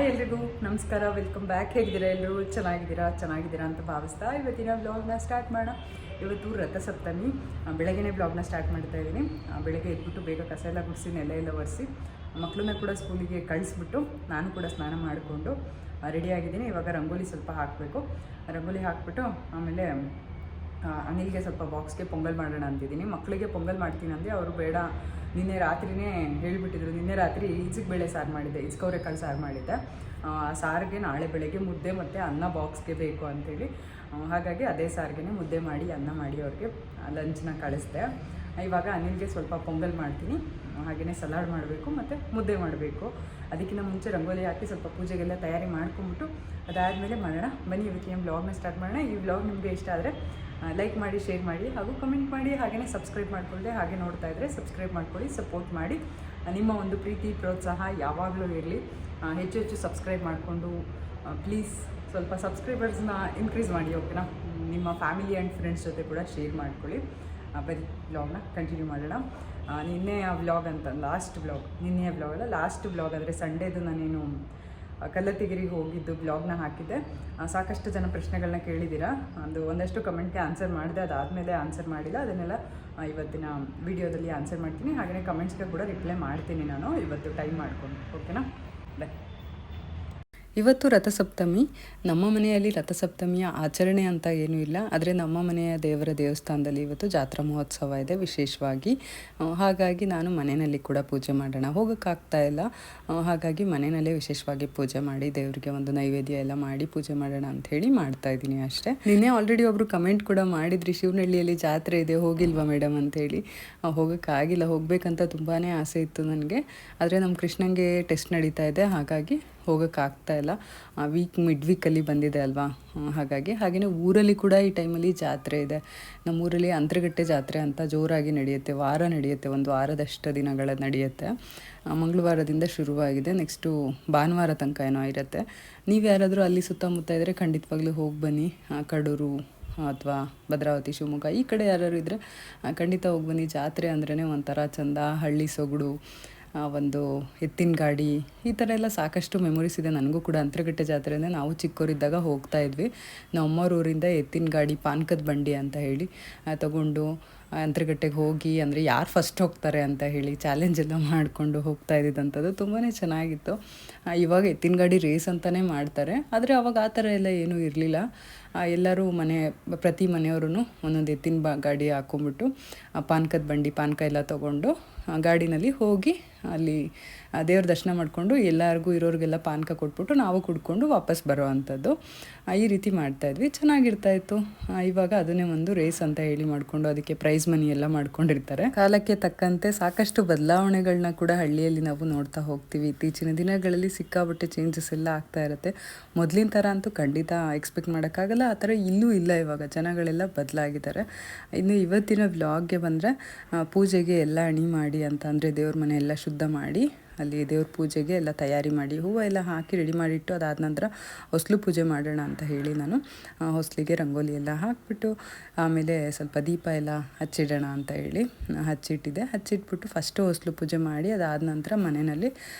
Hi ಎಲ್ರಿಗೂ ನಮಸ್ಕಾರ, welcome back. ಹೇಗಿದ್ದೀರಾ ಎಲ್ಲರೂ? ಚೆನ್ನಾಗಿದ್ದೀರಾ ಅಂತ ಭಾವಿಸ್ತಾ ಇವತ್ತಿನ ವ್ಲಾಗ್ನ ಸ್ಟಾರ್ಟ್ ಮಾಡೋಣ. ಇವತ್ತು ರಥಸಪ್ತಮಿ. ಬೆಳಗ್ಗೆನೇ ವ್ಲಾಗ್ನ ಸ್ಟಾರ್ಟ್ ಮಾಡ್ತಾ ಇದ್ದೀನಿ. ಬೆಳಗ್ಗೆ ಎದ್ಬಿಟ್ಟು ಬೇಗ ಕಸ ಎಲ್ಲ ಗುಡಿಸಿ ನೆಲ ಒರೆಸಿ ಮಕ್ಕಳನ್ನ ಕೂಡ ಸ್ಕೂಲಿಗೆ ಕಳಿಸ್ಬಿಟ್ಟು ನಾನು ಕೂಡ ಸ್ನಾನ ಮಾಡಿಕೊಂಡು ರೆಡಿಯಾಗಿದ್ದೀನಿ. ಇವಾಗ ರಂಗೋಲಿ ಸ್ವಲ್ಪ ಹಾಕಬೇಕು. ರಂಗೋಲಿ ಹಾಕ್ಬಿಟ್ಟು ಆಮೇಲೆ ಅನಿಲ್ಗೆ ಸ್ವಲ್ಪ ಬಾಕ್ಸ್ಗೆ ಪೊಂಗಲ್ ಮಾಡೋಣ ಅಂತಿದ್ದೀನಿ. ಮಕ್ಕಳಿಗೆ ಪೊಂಗಲ್ ಮಾಡ್ತೀನಿ ಅಂದೆ, ಅವರು ಬೇಡ, ನಿನ್ನೆ ರಾತ್ರಿನೇ ಹೇಳಿಬಿಟ್ಟಿದ್ರು. ನಿನ್ನೆ ರಾತ್ರಿ ಈಜಿಗೆ ಬೇಳೆ ಸಾರು ಮಾಡಿದ್ದೆ, ಇಜ್ಕವ್ರೆಕಾಳು ಸಾರು ಮಾಡಿದ್ದೆ. ಸಾರಿಗೆ ನಾಳೆ ಬೆಳಗ್ಗೆ ಮುದ್ದೆ ಮತ್ತು ಅನ್ನ ಬಾಕ್ಸ್ಗೆ ಬೇಕು ಅಂಥೇಳಿ, ಹಾಗಾಗಿ ಅದೇ ಸಾರಿಗೆ ಮುದ್ದೆ ಮಾಡಿ ಅನ್ನ ಮಾಡಿ ಅವ್ರಿಗೆ ಲಂಚ್ನ ಕಳಿಸ್ದೆ. ಇವಾಗ ಅನಿಲ್ಗೆ ಸ್ವಲ್ಪ ಪೊಂಗಲ್ ಮಾಡ್ತೀನಿ, ಹಾಗೆಯೇ ಸಲಾಡ್ ಮಾಡಬೇಕು ಮತ್ತು ಮುದ್ದೆ ಮಾಡಬೇಕು. ಅದಕ್ಕಿಂತ ಮುಂಚೆ ರಂಗೋಲಿ ಹಾಕಿ ಸ್ವಲ್ಪ ಪೂಜೆಗೆಲ್ಲ ತಯಾರಿ ಮಾಡ್ಕೊಂಬಿಟ್ಟು ಅದಾದಮೇಲೆ ಮಾಡೋಣ. ಬನ್ನಿ ಇವತ್ತಿನ ವ್ಲಾಗ್ನ ಸ್ಟಾರ್ಟ್ ಮಾಡೋಣ. ಈ ವ್ಲಾಗ್ ನಿಮಗೆ ಇಷ್ಟ ಆದರೆ ಲೈಕ್ ಮಾಡಿ, ಶೇರ್ ಮಾಡಿ, ಹಾಗೂ ಕಮೆಂಟ್ ಮಾಡಿ, ಹಾಗೆಯೇ ಸಬ್ಸ್ಕ್ರೈಬ್ ಮಾಡ್ಕೊಳ್ಳಿ. ಹಾಗೆ ನೋಡ್ತಾ ಇದ್ದರೆ ಸಬ್ಸ್ಕ್ರೈಬ್ ಮಾಡ್ಕೊಳ್ಳಿ, ಸಪೋರ್ಟ್ ಮಾಡಿ. ನಿಮ್ಮ ಒಂದು ಪ್ರೀತಿ ಪ್ರೋತ್ಸಾಹ ಯಾವಾಗಲೂ ಇರಲಿ. ಹೆಚ್ಚು ಹೆಚ್ಚು ಸಬ್ಸ್ಕ್ರೈಬ್ ಮಾಡಿಕೊಂಡು ಪ್ಲೀಸ್ ಸ್ವಲ್ಪ ಸಬ್ಸ್ಕ್ರೈಬರ್ಸ್ನ ಇನ್ಕ್ರೀಸ್ ಮಾಡಿ, ಓಕೆನಾ? ನಿಮ್ಮ ಫ್ಯಾಮಿಲಿ ಆ್ಯಂಡ್ ಫ್ರೆಂಡ್ಸ್ ಜೊತೆ ಕೂಡ ಶೇರ್ ಮಾಡ್ಕೊಳ್ಳಿ. ಬರೀ ವ್ಲಾಗ್ನ ಕಂಟಿನ್ಯೂ ಮಾಡೋಣ. ನಿನ್ನೆಯ ವ್ಲಾಗ್ ಅಂತ ನಿನ್ನೆಯ ವ್ಲಾಗ್ ಅಲ್ಲ, ಲಾಸ್ಟ್ ವ್ಲಾಗ್ ಆದರೆ ಸಂಡೇದು ನಾನೇನು ಕಲ್ಲತ್ತಿಗಿರಿಗೆ ಹೋಗಿದ್ದು ಬ್ಲಾಗ್ನ ಹಾಕಿದ್ದೆ. ಸಾಕಷ್ಟು ಜನ ಪ್ರಶ್ನೆಗಳನ್ನ ಕೇಳಿದ್ದೀರಾ. ಒಂದಷ್ಟು ಕಮೆಂಟ್ಗೆ ಆನ್ಸರ್ ಮಾಡಿದೆ, ಅದಾದಮೇಲೆ ಆನ್ಸರ್ ಮಾಡಿಲ್ಲ. ಅದನ್ನೆಲ್ಲ ಇವತ್ತಿನ ವಿಡಿಯೋದಲ್ಲಿ ಆನ್ಸರ್ ಮಾಡ್ತೀನಿ. ಹಾಗೆಯೇ ಕಮೆಂಟ್ಸ್ಗೆ ಕೂಡ ರಿಪ್ಲೈ ಮಾಡ್ತೀನಿ ನಾನು ಇವತ್ತು ಟೈಮ್ ಮಾಡಿಕೊಂಡು, ಓಕೆನಾ? ಬಾಯ್. ಇವತ್ತು ರಥಸಪ್ತಮಿ. ನಮ್ಮ ಮನೆಯಲ್ಲಿ ರಥಸಪ್ತಮಿಯ ಆಚರಣೆ ಅಂತ ಏನೂ ಇಲ್ಲ, ಆದರೆ ನಮ್ಮ ಮನೆಯ ದೇವರ ದೇವಸ್ಥಾನದಲ್ಲಿ ಇವತ್ತು ಜಾತ್ರಾ ಮಹೋತ್ಸವ ಇದೆ ವಿಶೇಷವಾಗಿ. ಹಾಗಾಗಿ ನಾನು ಮನೆಯಲ್ಲಿ ಕೂಡ ಪೂಜೆ ಮಾಡೋಣ, ಹೋಗೋಕ್ಕಾಗ್ತಾ ಇಲ್ಲ. ಹಾಗಾಗಿ ಮನೆಯಲ್ಲೇ ವಿಶೇಷವಾಗಿ ಪೂಜೆ ಮಾಡಿ ದೇವರಿಗೆ ಒಂದು ನೈವೇದ್ಯ ಎಲ್ಲ ಮಾಡಿ ಪೂಜೆ ಮಾಡೋಣ ಅಂಥೇಳಿ ಮಾಡ್ತಾಯಿದ್ದೀನಿ ಅಷ್ಟೇ. ನಿನ್ನೆ ಆಲ್ರೆಡಿ ಒಬ್ಬರು ಕಮೆಂಟ್ ಕೂಡ ಮಾಡಿದ್ರಿ, ಶಿವನಹಳ್ಳಿಯಲ್ಲಿ ಜಾತ್ರೆ ಇದೆ ಹೋಗಿಲ್ವಾ ಮೇಡಮ್ ಅಂಥೇಳಿ. ಹೋಗೋಕ್ಕಾಗಿಲ್ಲ, ಹೋಗಬೇಕಂತ ತುಂಬಾ ಆಸೆ ಇತ್ತು ನನಗೆ. ಆದರೆ ನಮ್ಮ ಕೃಷ್ಣಂಗೆ ಟೆಸ್ಟ್ ನಡೀತಾ ಇದೆ, ಹಾಗಾಗಿ ಹೋಗೋಕ್ಕಾಗ್ತಾ ಇಲ್ಲ. ಮಿಡ್ ವೀಕಲ್ಲಿ ಬಂದಿದೆ ಅಲ್ವಾ, ಹಾಗೆಯೇ ಊರಲ್ಲಿ ಕೂಡ ಈ ಟೈಮಲ್ಲಿ ಜಾತ್ರೆ ಇದೆ. ನಮ್ಮೂರಲ್ಲಿ ಅಂತರಗಟ್ಟೆ ಜಾತ್ರೆ ಅಂತ ಜೋರಾಗಿ ನಡೆಯುತ್ತೆ, ಒಂದು ವಾರದಷ್ಟು ದಿನಗಳ ನಡೆಯುತ್ತೆ. ಮಂಗಳವಾರದಿಂದ ಶುರುವಾಗಿದೆ, ನೆಕ್ಸ್ಟು ಭಾನುವಾರ ತನಕ ಏನೋ ಇರುತ್ತೆ. ನೀವು ಯಾರಾದರೂ ಅಲ್ಲಿ ಸುತ್ತಮುತ್ತ ಇದ್ದರೆ ಖಂಡಿತವಾಗ್ಲೂ ಹೋಗಿ ಬನ್ನಿ. ಕಡೂರು ಅಥವಾ ಭದ್ರಾವತಿ, ಶಿವಮೊಗ್ಗ ಈ ಕಡೆ ಯಾರು ಇದ್ದರೆ ಖಂಡಿತ ಹೋಗಿ ಬನ್ನಿ. ಜಾತ್ರೆ ಅಂದ್ರೇ ಒಂಥರ ಚಂದ, ಹಳ್ಳಿ ಸೊಗಡು, ಒಂದು ಎತ್ತಿನ ಗಾಡಿ, ಈ ಥರ ಎಲ್ಲ ಸಾಕಷ್ಟು ಮೆಮೊರೀಸ್ ಇದೆ ನನಗೂ ಕೂಡ. ಅಂತರಗಟ್ಟೆ ಜಾತ್ರೆ ಅಂದರೆ ನಾವು ಚಿಕ್ಕವರಿದ್ದಾಗ ಹೋಗ್ತಾ ಇದ್ವಿ. ನಮ್ಮವ್ರ ಊರಿಂದ ಎತ್ತಿನ ಗಾಡಿ, ಪಾನಕದ ಬಂಡಿ ಅಂತ ಹೇಳಿ ತಗೊಂಡು ಅಂತರಗಟ್ಟೆಗೆ ಹೋಗಿ, ಅಂದರೆ ಯಾರು ಫಸ್ಟ್ ಹೋಗ್ತಾರೆ ಅಂತ ಹೇಳಿ ಚಾಲೆಂಜ್ ಎಲ್ಲ ಮಾಡಿಕೊಂಡು ಹೋಗ್ತಾ ಇದ್ದಿದ್ದಂಥದ್ದು ತುಂಬಾ ಚೆನ್ನಾಗಿತ್ತು. ಇವಾಗ ಎತ್ತಿನ ಗಾಡಿ ರೇಸ್ ಅಂತಲೇ ಮಾಡ್ತಾರೆ, ಆದರೆ ಅವಾಗ ಆ ಥರ ಎಲ್ಲ ಏನೂ ಇರಲಿಲ್ಲ. ಎಲ್ಲರೂ ಪ್ರತಿ ಮನೆಯವ್ರೂ ಒಂದೊಂದು ಎತ್ತಿನ ಗಾಡಿ ಹಾಕ್ಕೊಂಬಿಟ್ಟು ಪಾನಕದ ಬಂಡಿ, ಪಾನಕ ಎಲ್ಲ ತೊಗೊಂಡು ಗಾಡಿನಲ್ಲಿ ಹೋಗಿ ಅಲ್ಲಿ ದೇವ್ರ ದರ್ಶನ ಮಾಡಿಕೊಂಡು ಎಲ್ಲರಿಗೂ ಇರೋರಿಗೆಲ್ಲ ಪಾನಕ ಕೊಟ್ಬಿಟ್ಟು ನಾವು ಕುಡ್ಕೊಂಡು ವಾಪಸ್ ಬರೋ ಅಂಥದ್ದು. ಈ ರೀತಿ ಮಾಡ್ತಾಯಿದ್ವಿ, ಚೆನ್ನಾಗಿರ್ತಾಯಿತ್ತು. ಇವಾಗ ಅದನ್ನೇ ಒಂದು ರೇಸ್ ಅಂತ ಹೇಳಿ ಮಾಡಿಕೊಂಡು ಅದಕ್ಕೆ ಪ್ರೈಸ್ ಮನಿ ಎಲ್ಲ ಮಾಡ್ಕೊಂಡಿರ್ತಾರೆ. ಕಾಲಕ್ಕೆ ತಕ್ಕಂತೆ ಸಾಕಷ್ಟು ಬದಲಾವಣೆಗಳನ್ನ ಕೂಡ ಹಳ್ಳಿಯಲ್ಲಿ ನಾವು ನೋಡ್ತಾ ಹೋಗ್ತೀವಿ. ಇತ್ತೀಚಿನ ದಿನಗಳಲ್ಲಿ ಸಿಕ್ಕಾಬಟ್ಟೆ ಚೇಂಜಸ್ ಎಲ್ಲ ಆಗ್ತಾ ಇರುತ್ತೆ. ಮೊದಲಿನ ಥರ ಅಂತೂ ಖಂಡಿತ ಎಕ್ಸ್ಪೆಕ್ಟ್ ಮಾಡೋಕ್ಕಾಗಲ್ಲ, ಆ ಥರ ಇಲ್ಲೂ ಇಲ್ಲ. ಇವಾಗ ಜನಗಳೆಲ್ಲ ಬದಲಾಗಿದ್ದಾರೆ. ಇನ್ನು ಇವತ್ತಿನ ವ್ಲಾಗ್ಗೆ ಬಂದರೆ, ಪೂಜೆಗೆ ಎಲ್ಲ ಅಣಿ ಮಾಡಿ ಅಂತ ಅಂದರೆ ದೇವ್ರ ಮನೆ ಎಲ್ಲ ಶುದ್ಧ ಮಾಡಿ ಅಲ್ಲಿ ದೇವ್ರ ಪೂಜೆಗೆ ಎಲ್ಲ ತಯಾರಿ ಮಾಡಿ ಹೂವು ಎಲ್ಲ ಹಾಕಿ ರೆಡಿ ಮಾಡಿಟ್ಟು, ಅದಾದ ನಂತರ ಹೊಸ್ಲು ಪೂಜೆ ಮಾಡೋಣ ಅಂತ ಹೇಳಿ ನಾನು ಹೊಸ್ಲಿಗೆ ರಂಗೋಲಿ ಎಲ್ಲ ಹಾಕಿಬಿಟ್ಟು ಆಮೇಲೆ ಸ್ವಲ್ಪ ದೀಪ ಎಲ್ಲ ಹಚ್ಚಿಡೋಣ ಅಂತ ಹೇಳಿ ಹಚ್ಚಿಟ್ಬಿಟ್ಟು ಫಸ್ಟು ಹೊಸ್ಲು ಪೂಜೆ ಮಾಡಿ ಅದಾದ ನಂತರ ಮನೆಯಲ್ಲಿ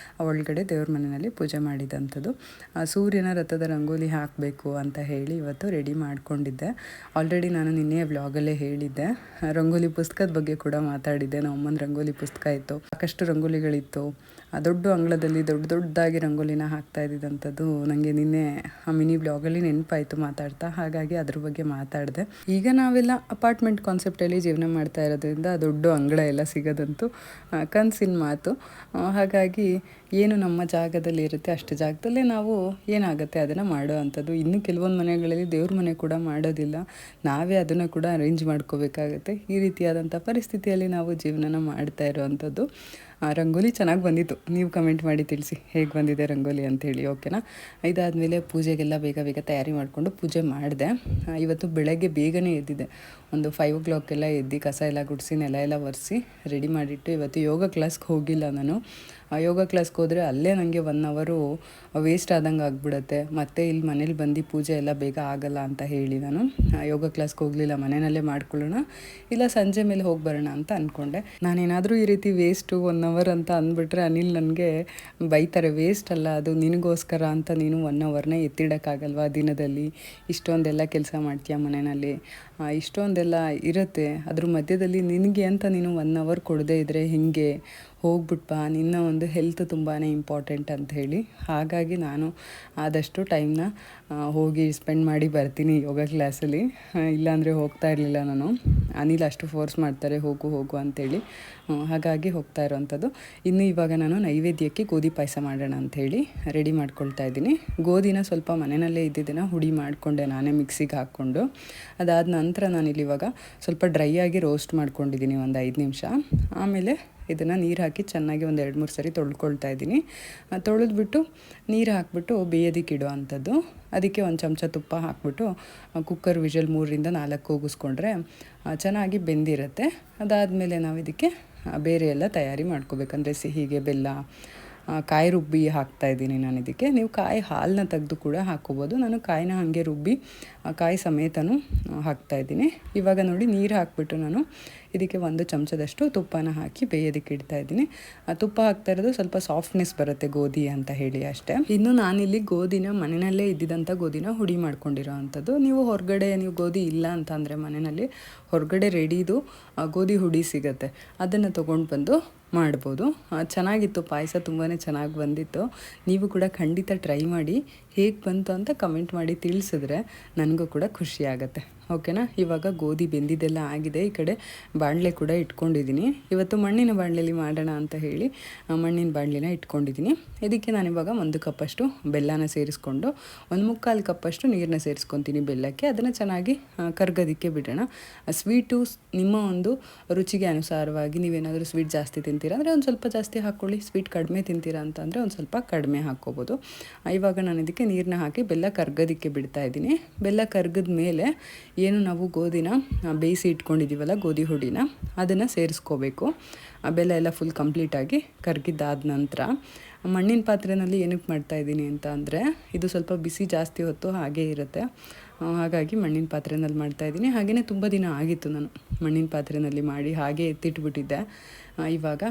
ಒಳಗಡೆ ದೇವ್ರ ಮನೆಯಲ್ಲಿ ಪೂಜೆ ಮಾಡಿದಂಥದ್ದು. ಸೂರ್ಯನ ರಥದ ರಂಗೋಲಿ ಹಾಕಬೇಕು ಅಂತ ಹೇಳಿ ಇವತ್ತು ರೆಡಿ ಮಾಡಿಕೊಂಡಿದ್ದೆ. ಆಲ್ರೆಡಿ ನಾನು ನಿನ್ನೆ ವ್ಲಾಗಲ್ಲೇ ಹೇಳಿದ್ದೆ. ರಂಗೋಲಿ ಪುಸ್ತಕದ ಬಗ್ಗೆ ಕೂಡ ಮಾತಾಡಿದ್ದೆ. ನಮ್ಮ ಅಮ್ಮನ ರಂಗೋಲಿ ಪುಸ್ತಕ ಇತ್ತು, ಸಾಕಷ್ಟು ರಂಗೋಲಿಗಳಿತ್ತು. ದೊಡ್ಡ ಅಂಗಳದಲ್ಲಿ ದೊಡ್ಡದಾಗಿ ರಂಗೋಲಿನ ಹಾಕ್ತಾ ಇದ್ದಿದ್ದಂಥದ್ದು ನನಗೆ ನಿನ್ನೆ ಮಿನಿ ಬ್ಲಾಗಲ್ಲಿ ನೆನಪಾಯಿತು ಮಾತಾಡ್ತಾ, ಹಾಗಾಗಿ ಅದ್ರ ಬಗ್ಗೆ ಮಾತಾಡಿದೆ. ಈಗ ನಾವೆಲ್ಲ ಅಪಾರ್ಟ್ಮೆಂಟ್ ಕಾನ್ಸೆಪ್ಟಲ್ಲಿ ಜೀವನ ಮಾಡ್ತಾ ಇರೋದ್ರಿಂದ ದೊಡ್ಡ ಅಂಗಳ ಎಲ್ಲ ಸಿಗೋದಂತೂ ಕನಸಿನ ಮಾತು. ಹಾಗಾಗಿ ಏನು ನಮ್ಮ ಜಾಗದಲ್ಲಿ ಇರುತ್ತೆ ಅಷ್ಟು ಜಾಗದಲ್ಲೇ ನಾವು ಏನಾಗುತ್ತೆ ಅದನ್ನು ಮಾಡೋ ಅಂಥದ್ದು. ಇನ್ನು ಕೆಲವೊಂದು ಮನೆಗಳಲ್ಲಿ ದೇವ್ರ ಮನೆ ಕೂಡ ಮಾಡೋದಿಲ್ಲ, ನಾವೇ ಅದನ್ನು ಕೂಡ ಅರೇಂಜ್ ಮಾಡ್ಕೋಬೇಕಾಗತ್ತೆ. ಈ ರೀತಿಯಾದಂಥ ಪರಿಸ್ಥಿತಿಯಲ್ಲಿ ನಾವು ಜೀವನನ ಮಾಡ್ತಾ ಇರೋವಂಥದ್ದು. ರಂಗೋಲಿ ಚೆನ್ನಾಗಿ ಬಂದಿತ್ತು, ನೀವು ಕಮೆಂಟ್ ಮಾಡಿ ತಿಳಿಸಿ ಹೇಗೆ ಬಂದಿದೆ ರಂಗೋಲಿ ಅಂಥೇಳಿ, ಓಕೆನಾ? ಇದಾದಮೇಲೆ ಪೂಜೆಗೆಲ್ಲ ಬೇಗ ತಯಾರಿ ಮಾಡಿಕೊಂಡು ಪೂಜೆ ಮಾಡಿದೆ. ಇವತ್ತು ಬೆಳಗ್ಗೆ ಬೇಗನೆ ಎದ್ದಿದ್ದೆ, ಒಂದು 5 o'clock ಎಲ್ಲ ಎದ್ದು ಕಸ ಎಲ್ಲ ಗುಡಿಸಿ ನೆಲ ಎಲ್ಲ ಒರೆಸಿ ರೆಡಿ ಮಾಡಿಟ್ಟು ಇವತ್ತು ಯೋಗ ಕ್ಲಾಸ್ಗೆ ಹೋಗಿಲ್ಲ ನಾನು. ಯೋಗ ಕ್ಲಾಸ್ಗೆ ಹೋದರೆ ಅಲ್ಲೇ ನನಗೆ 1 ಅವರು ವೇಸ್ಟ್ ಆದಂಗೆ ಆಗಿಬಿಡುತ್ತೆ. ಮತ್ತು ಇಲ್ಲಿ ಮನೇಲಿ ಬಂದು ಪೂಜೆ ಎಲ್ಲ ಬೇಗ ಆಗಲ್ಲ ಅಂತ ಹೇಳಿ ನಾನು ಯೋಗ ಕ್ಲಾಸ್ಗೆ ಹೋಗಲಿಲ್ಲ, ಮನೆಯಲ್ಲೇ ಮಾಡ್ಕೊಳ್ಳೋಣ, ಇಲ್ಲ ಸಂಜೆ ಮೇಲೆ ಹೋಗಿ ಬರೋಣ ಅಂತ ಅಂದ್ಕೊಂಡೆ. ನಾನೇನಾದರೂ ಈ ರೀತಿ ವೇಸ್ಟು 1 ಅವರ್ ಅಂತ ಅಂದ್ಬಿಟ್ರೆ ಅನಿಲ್ ನನಗೆ ಬೈತಾರೆ. ವೇಸ್ಟ್ ಅಲ್ಲ, ಅದು ನಿನಗೋಸ್ಕರ ಅಂತ ನೀನು 1 ಅವರ್ನೇ ಎತ್ತಿಡೋಕ್ಕಾಗಲ್ವಾ ದಿನದಲ್ಲಿ, ಇಷ್ಟೊಂದೆಲ್ಲ ಕೆಲಸ ಮಾಡ್ತೀಯ ಮನೆಯಲ್ಲಿ, ಇಷ್ಟೊಂದೆಲ್ಲ ಇರುತ್ತೆ, ಅದ್ರ ಮಧ್ಯದಲ್ಲಿ ನಿನಗೆ ಅಂತ ನೀನು 1 ಅವರ್ ಕೊಡದೇ ಇದ್ದರೆ ಹೇಗೆ, ಹೋಗ್ಬಿಟ್ಬಾ, ನಿನ್ನ ಒಂದು ಹೆಲ್ತ್ ತುಂಬಾ ಇಂಪಾರ್ಟೆಂಟ್ ಅಂತ ಹೇಳಿ. ಹಾಗಾಗಿ ನಾನು ಆದಷ್ಟು ಟೈಮ್ನ ಹೋಗಿ ಸ್ಪೆಂಡ್ ಮಾಡಿ ಬರ್ತೀನಿ ಯೋಗ ಕ್ಲಾಸಲ್ಲಿ. ಇಲ್ಲಾಂದರೆ ಹೋಗ್ತಾ ಇರಲಿಲ್ಲ ನಾನು. ಅನಿಲ್ ಅಷ್ಟು ಫೋರ್ಸ್ ಮಾಡ್ತಾರೆ ಹೋಗು ಹೋಗು ಅಂಥೇಳಿ, ಹಾಗಾಗಿ ಹೋಗ್ತಾ ಇರೋವಂಥದ್ದು. ಇನ್ನು ಇವಾಗ ನಾನು ನೈವೇದ್ಯಕ್ಕೆ ಗೋಧಿ ಪಾಯಸ ಮಾಡೋಣ ಅಂಥೇಳಿ ರೆಡಿ ಮಾಡ್ಕೊಳ್ತಾ ಇದ್ದೀನಿ. ಗೋಧಿನ ಸ್ವಲ್ಪ ಮನೆಯಲ್ಲೇ ಇದ್ದಿದ್ದನ್ನು ಹುಡಿ ಮಾಡಿಕೊಂಡೆ ನಾನೇ ಮಿಕ್ಸಿಗೆ ಹಾಕ್ಕೊಂಡು. ಅದಾದ ನಂತರ ನಾನಿಲ್ಲಿ ಇವಾಗ ಸ್ವಲ್ಪ ಡ್ರೈ ಆಗಿ ರೋಸ್ಟ್ ಮಾಡ್ಕೊಂಡಿದ್ದೀನಿ ಒಂದು 5 ನಿಮಿಷ. ಆಮೇಲೆ ಇದನ್ನು ನೀರು ಹಾಕಿ ಚೆನ್ನಾಗಿ ಒಂದು 2-3 ಸರಿ ತೊಳ್ಕೊಳ್ತಾ ಇದ್ದೀನಿ. ತೊಳೆದ್ಬಿಟ್ಟು ನೀರು ಹಾಕ್ಬಿಟ್ಟು ಬೇಯೋದಕ್ಕೆ ಇಡೋ ಅಂಥದ್ದು. ಅದಕ್ಕೆ 1 ಚಮಚ ತುಪ್ಪ ಹಾಕ್ಬಿಟ್ಟು ಕುಕ್ಕರ್ ವಿಷಲ್ 3-4 ಕೂಗಿಸ್ಕೊಂಡ್ರೆ ಚೆನ್ನಾಗಿ ಬೆಂದಿರುತ್ತೆ. ಅದಾದಮೇಲೆ ನಾವು ಇದಕ್ಕೆ ಬೇರೆ ಎಲ್ಲ ತಯಾರಿ ಮಾಡ್ಕೋಬೇಕಂದ್ರೆ ಸಿಹಿಗೆ ಬೆಲ್ಲ, ಕಾಯಿ ರುಬ್ಬಿ ಹಾಕ್ತಾಯಿದ್ದೀನಿ ನಾನು ಇದಕ್ಕೆ. ನೀವು ಕಾಯಿ ಹಾಲನ್ನ ತೆಗೆದು ಕೂಡ ಹಾಕ್ಕೋಬೋದು. ನಾನು ಕಾಯಿನ ಹಾಗೆ ರುಬ್ಬಿ ಕಾಯಿ ಸಮೇತನೂ ಹಾಕ್ತಾಯಿದ್ದೀನಿ. ಇವಾಗ ನೋಡಿ ನೀರು ಹಾಕ್ಬಿಟ್ಟು ನಾನು ಇದಕ್ಕೆ 1 ಚಮಚದಷ್ಟು ತುಪ್ಪನ ಹಾಕಿ ಬೇಯೋದಕ್ಕೆ ಇಡ್ತಾಯಿದ್ದೀನಿ. ತುಪ್ಪ ಹಾಕ್ತಾ ಇರೋದು ಸ್ವಲ್ಪ ಸಾಫ್ಟ್ನೆಸ್ ಬರುತ್ತೆ ಗೋಧಿ ಅಂತ ಹೇಳಿ ಅಷ್ಟೇ. ಇನ್ನು ನಾನಿಲ್ಲಿ ಗೋಧಿನ ಮನೆಯಲ್ಲೇ ಇದ್ದಿದ್ದಂಥ ಗೋಧಿನ ಹುಡಿ ಮಾಡ್ಕೊಂಡಿರೋ ಅಂಥದ್ದು. ನೀವು ಹೊರಗಡೆ ನೀವು ಗೋಧಿ ಇಲ್ಲ ಅಂತ ಅಂದರೆ ಮನೆಯಲ್ಲಿ ಹೊರಗಡೆ ರೆಡಿದು ಗೋಧಿ ಹುಡಿ ಸಿಗುತ್ತೆ, ಅದನ್ನು ತೊಗೊಂಡು ಬಂದು ಮಾಡ್ಬೋದು. ಚೆನ್ನಾಗಿತ್ತು ಪಾಯಸ, ತುಂಬಾ ಚೆನ್ನಾಗಿ ಬಂದಿತ್ತು. ನೀವು ಕೂಡ ಖಂಡಿತ ಟ್ರೈ ಮಾಡಿ, ಹೇಗೆ ಬಂತು ಅಂತ ಕಮೆಂಟ್ ಮಾಡಿ ತಿಳಿಸಿದ್ರೆ ನನಗೂ ಕೂಡ ಖುಷಿ ಆಗುತ್ತೆ. ಓಕೆನಾ. ಇವಾಗ ಗೋಧಿ ಬೆಂದಿದ್ದೆಲ್ಲ ಆಗಿದೆ. ಈ ಕಡೆ ಬಾಣಲೆ ಕೂಡ ಇಟ್ಕೊಂಡಿದ್ದೀನಿ. ಇವತ್ತು ಮಣ್ಣಿನ ಬಾಣಲೆಯಲ್ಲಿ ಮಾಡೋಣ ಅಂತ ಹೇಳಿ ಮಣ್ಣಿನ ಬಾಣಲೆನ ಇಟ್ಕೊಂಡಿದ್ದೀನಿ. ಇದಕ್ಕೆ ನಾನಿವಾಗ 1 ಕಪ್ಪಷ್ಟು ಬೆಲ್ಲನ ಸೇರಿಸ್ಕೊಂಡು 1/4 ಕಪ್ಪಷ್ಟು ನೀರನ್ನ ಸೇರಿಸ್ಕೊತೀನಿ ಬೆಲ್ಲಕ್ಕೆ. ಅದನ್ನು ಚೆನ್ನಾಗಿ ಕರ್ಗೋದಕ್ಕೆ ಬಿಡೋಣ. ಸ್ವೀಟು ನಿಮ್ಮ ಒಂದು ರುಚಿಗೆ ಅನುಸಾರವಾಗಿ, ನೀವೇನಾದರೂ ಸ್ವೀಟ್ ಜಾಸ್ತಿ ತಿಂತೀರಾ ಅಂದರೆ ಒಂದು ಸ್ವಲ್ಪ ಜಾಸ್ತಿ ಹಾಕ್ಕೊಳ್ಳಿ, ಸ್ವೀಟ್ ಕಡಿಮೆ ತಿಂತೀರಾ ಅಂತಂದರೆ ಒಂದು ಸ್ವಲ್ಪ ಕಡಿಮೆ ಹಾಕ್ಕೋಬೋದು. ಇವಾಗ ನಾನು ಇದಕ್ಕೆ ನೀರನ್ನ ಹಾಕಿ ಬೆಲ್ಲ ಕರ್ಗೋದಕ್ಕೆ ಬಿಡ್ತಾ ಇದ್ದೀನಿ. ಬೆಲ್ಲ ಕರ್ಗದ ಮೇಲೆ ಏನು ನಾವು ಗೋಧಿನ ಬೇಯಿಸಿ ಇಟ್ಕೊಂಡಿದ್ದೀವಲ್ಲ ಗೋಧಿ ಹುಡಿನ, ಅದನ್ನು ಸೇರಿಸ್ಕೋಬೇಕು. ಬೆಲ್ಲ ಎಲ್ಲ ಫುಲ್ ಕಂಪ್ಲೀಟಾಗಿ ಕರ್ಗಿದ್ದಾದ ನಂತರ ಮಣ್ಣಿನ ಪಾತ್ರೆಯಲ್ಲಿ ಏನಕ್ಕೆ ಮಾಡ್ತಾಯಿದ್ದೀನಿ ಅಂತ ಅಂದರೆ ಇದು ಸ್ವಲ್ಪ ಬಿಸಿ ಜಾಸ್ತಿ ಹೊತ್ತು ಹಾಗೇ ಇರುತ್ತೆ, ಹಾಗಾಗಿ ಮಣ್ಣಿನ ಪಾತ್ರೆಯಲ್ಲಿ ಮಾಡ್ತಾಯಿದ್ದೀನಿ. ಹಾಗೆಯೇ ತುಂಬ ದಿನ ಆಗಿತ್ತು ನಾನು ಮಣ್ಣಿನ ಪಾತ್ರೆಯಲ್ಲಿ ಮಾಡಿ ಹಾಗೆ ಎತ್ತಿಟ್ಬಿಟ್ಟಿದ್ದೆ. ಇವಾಗ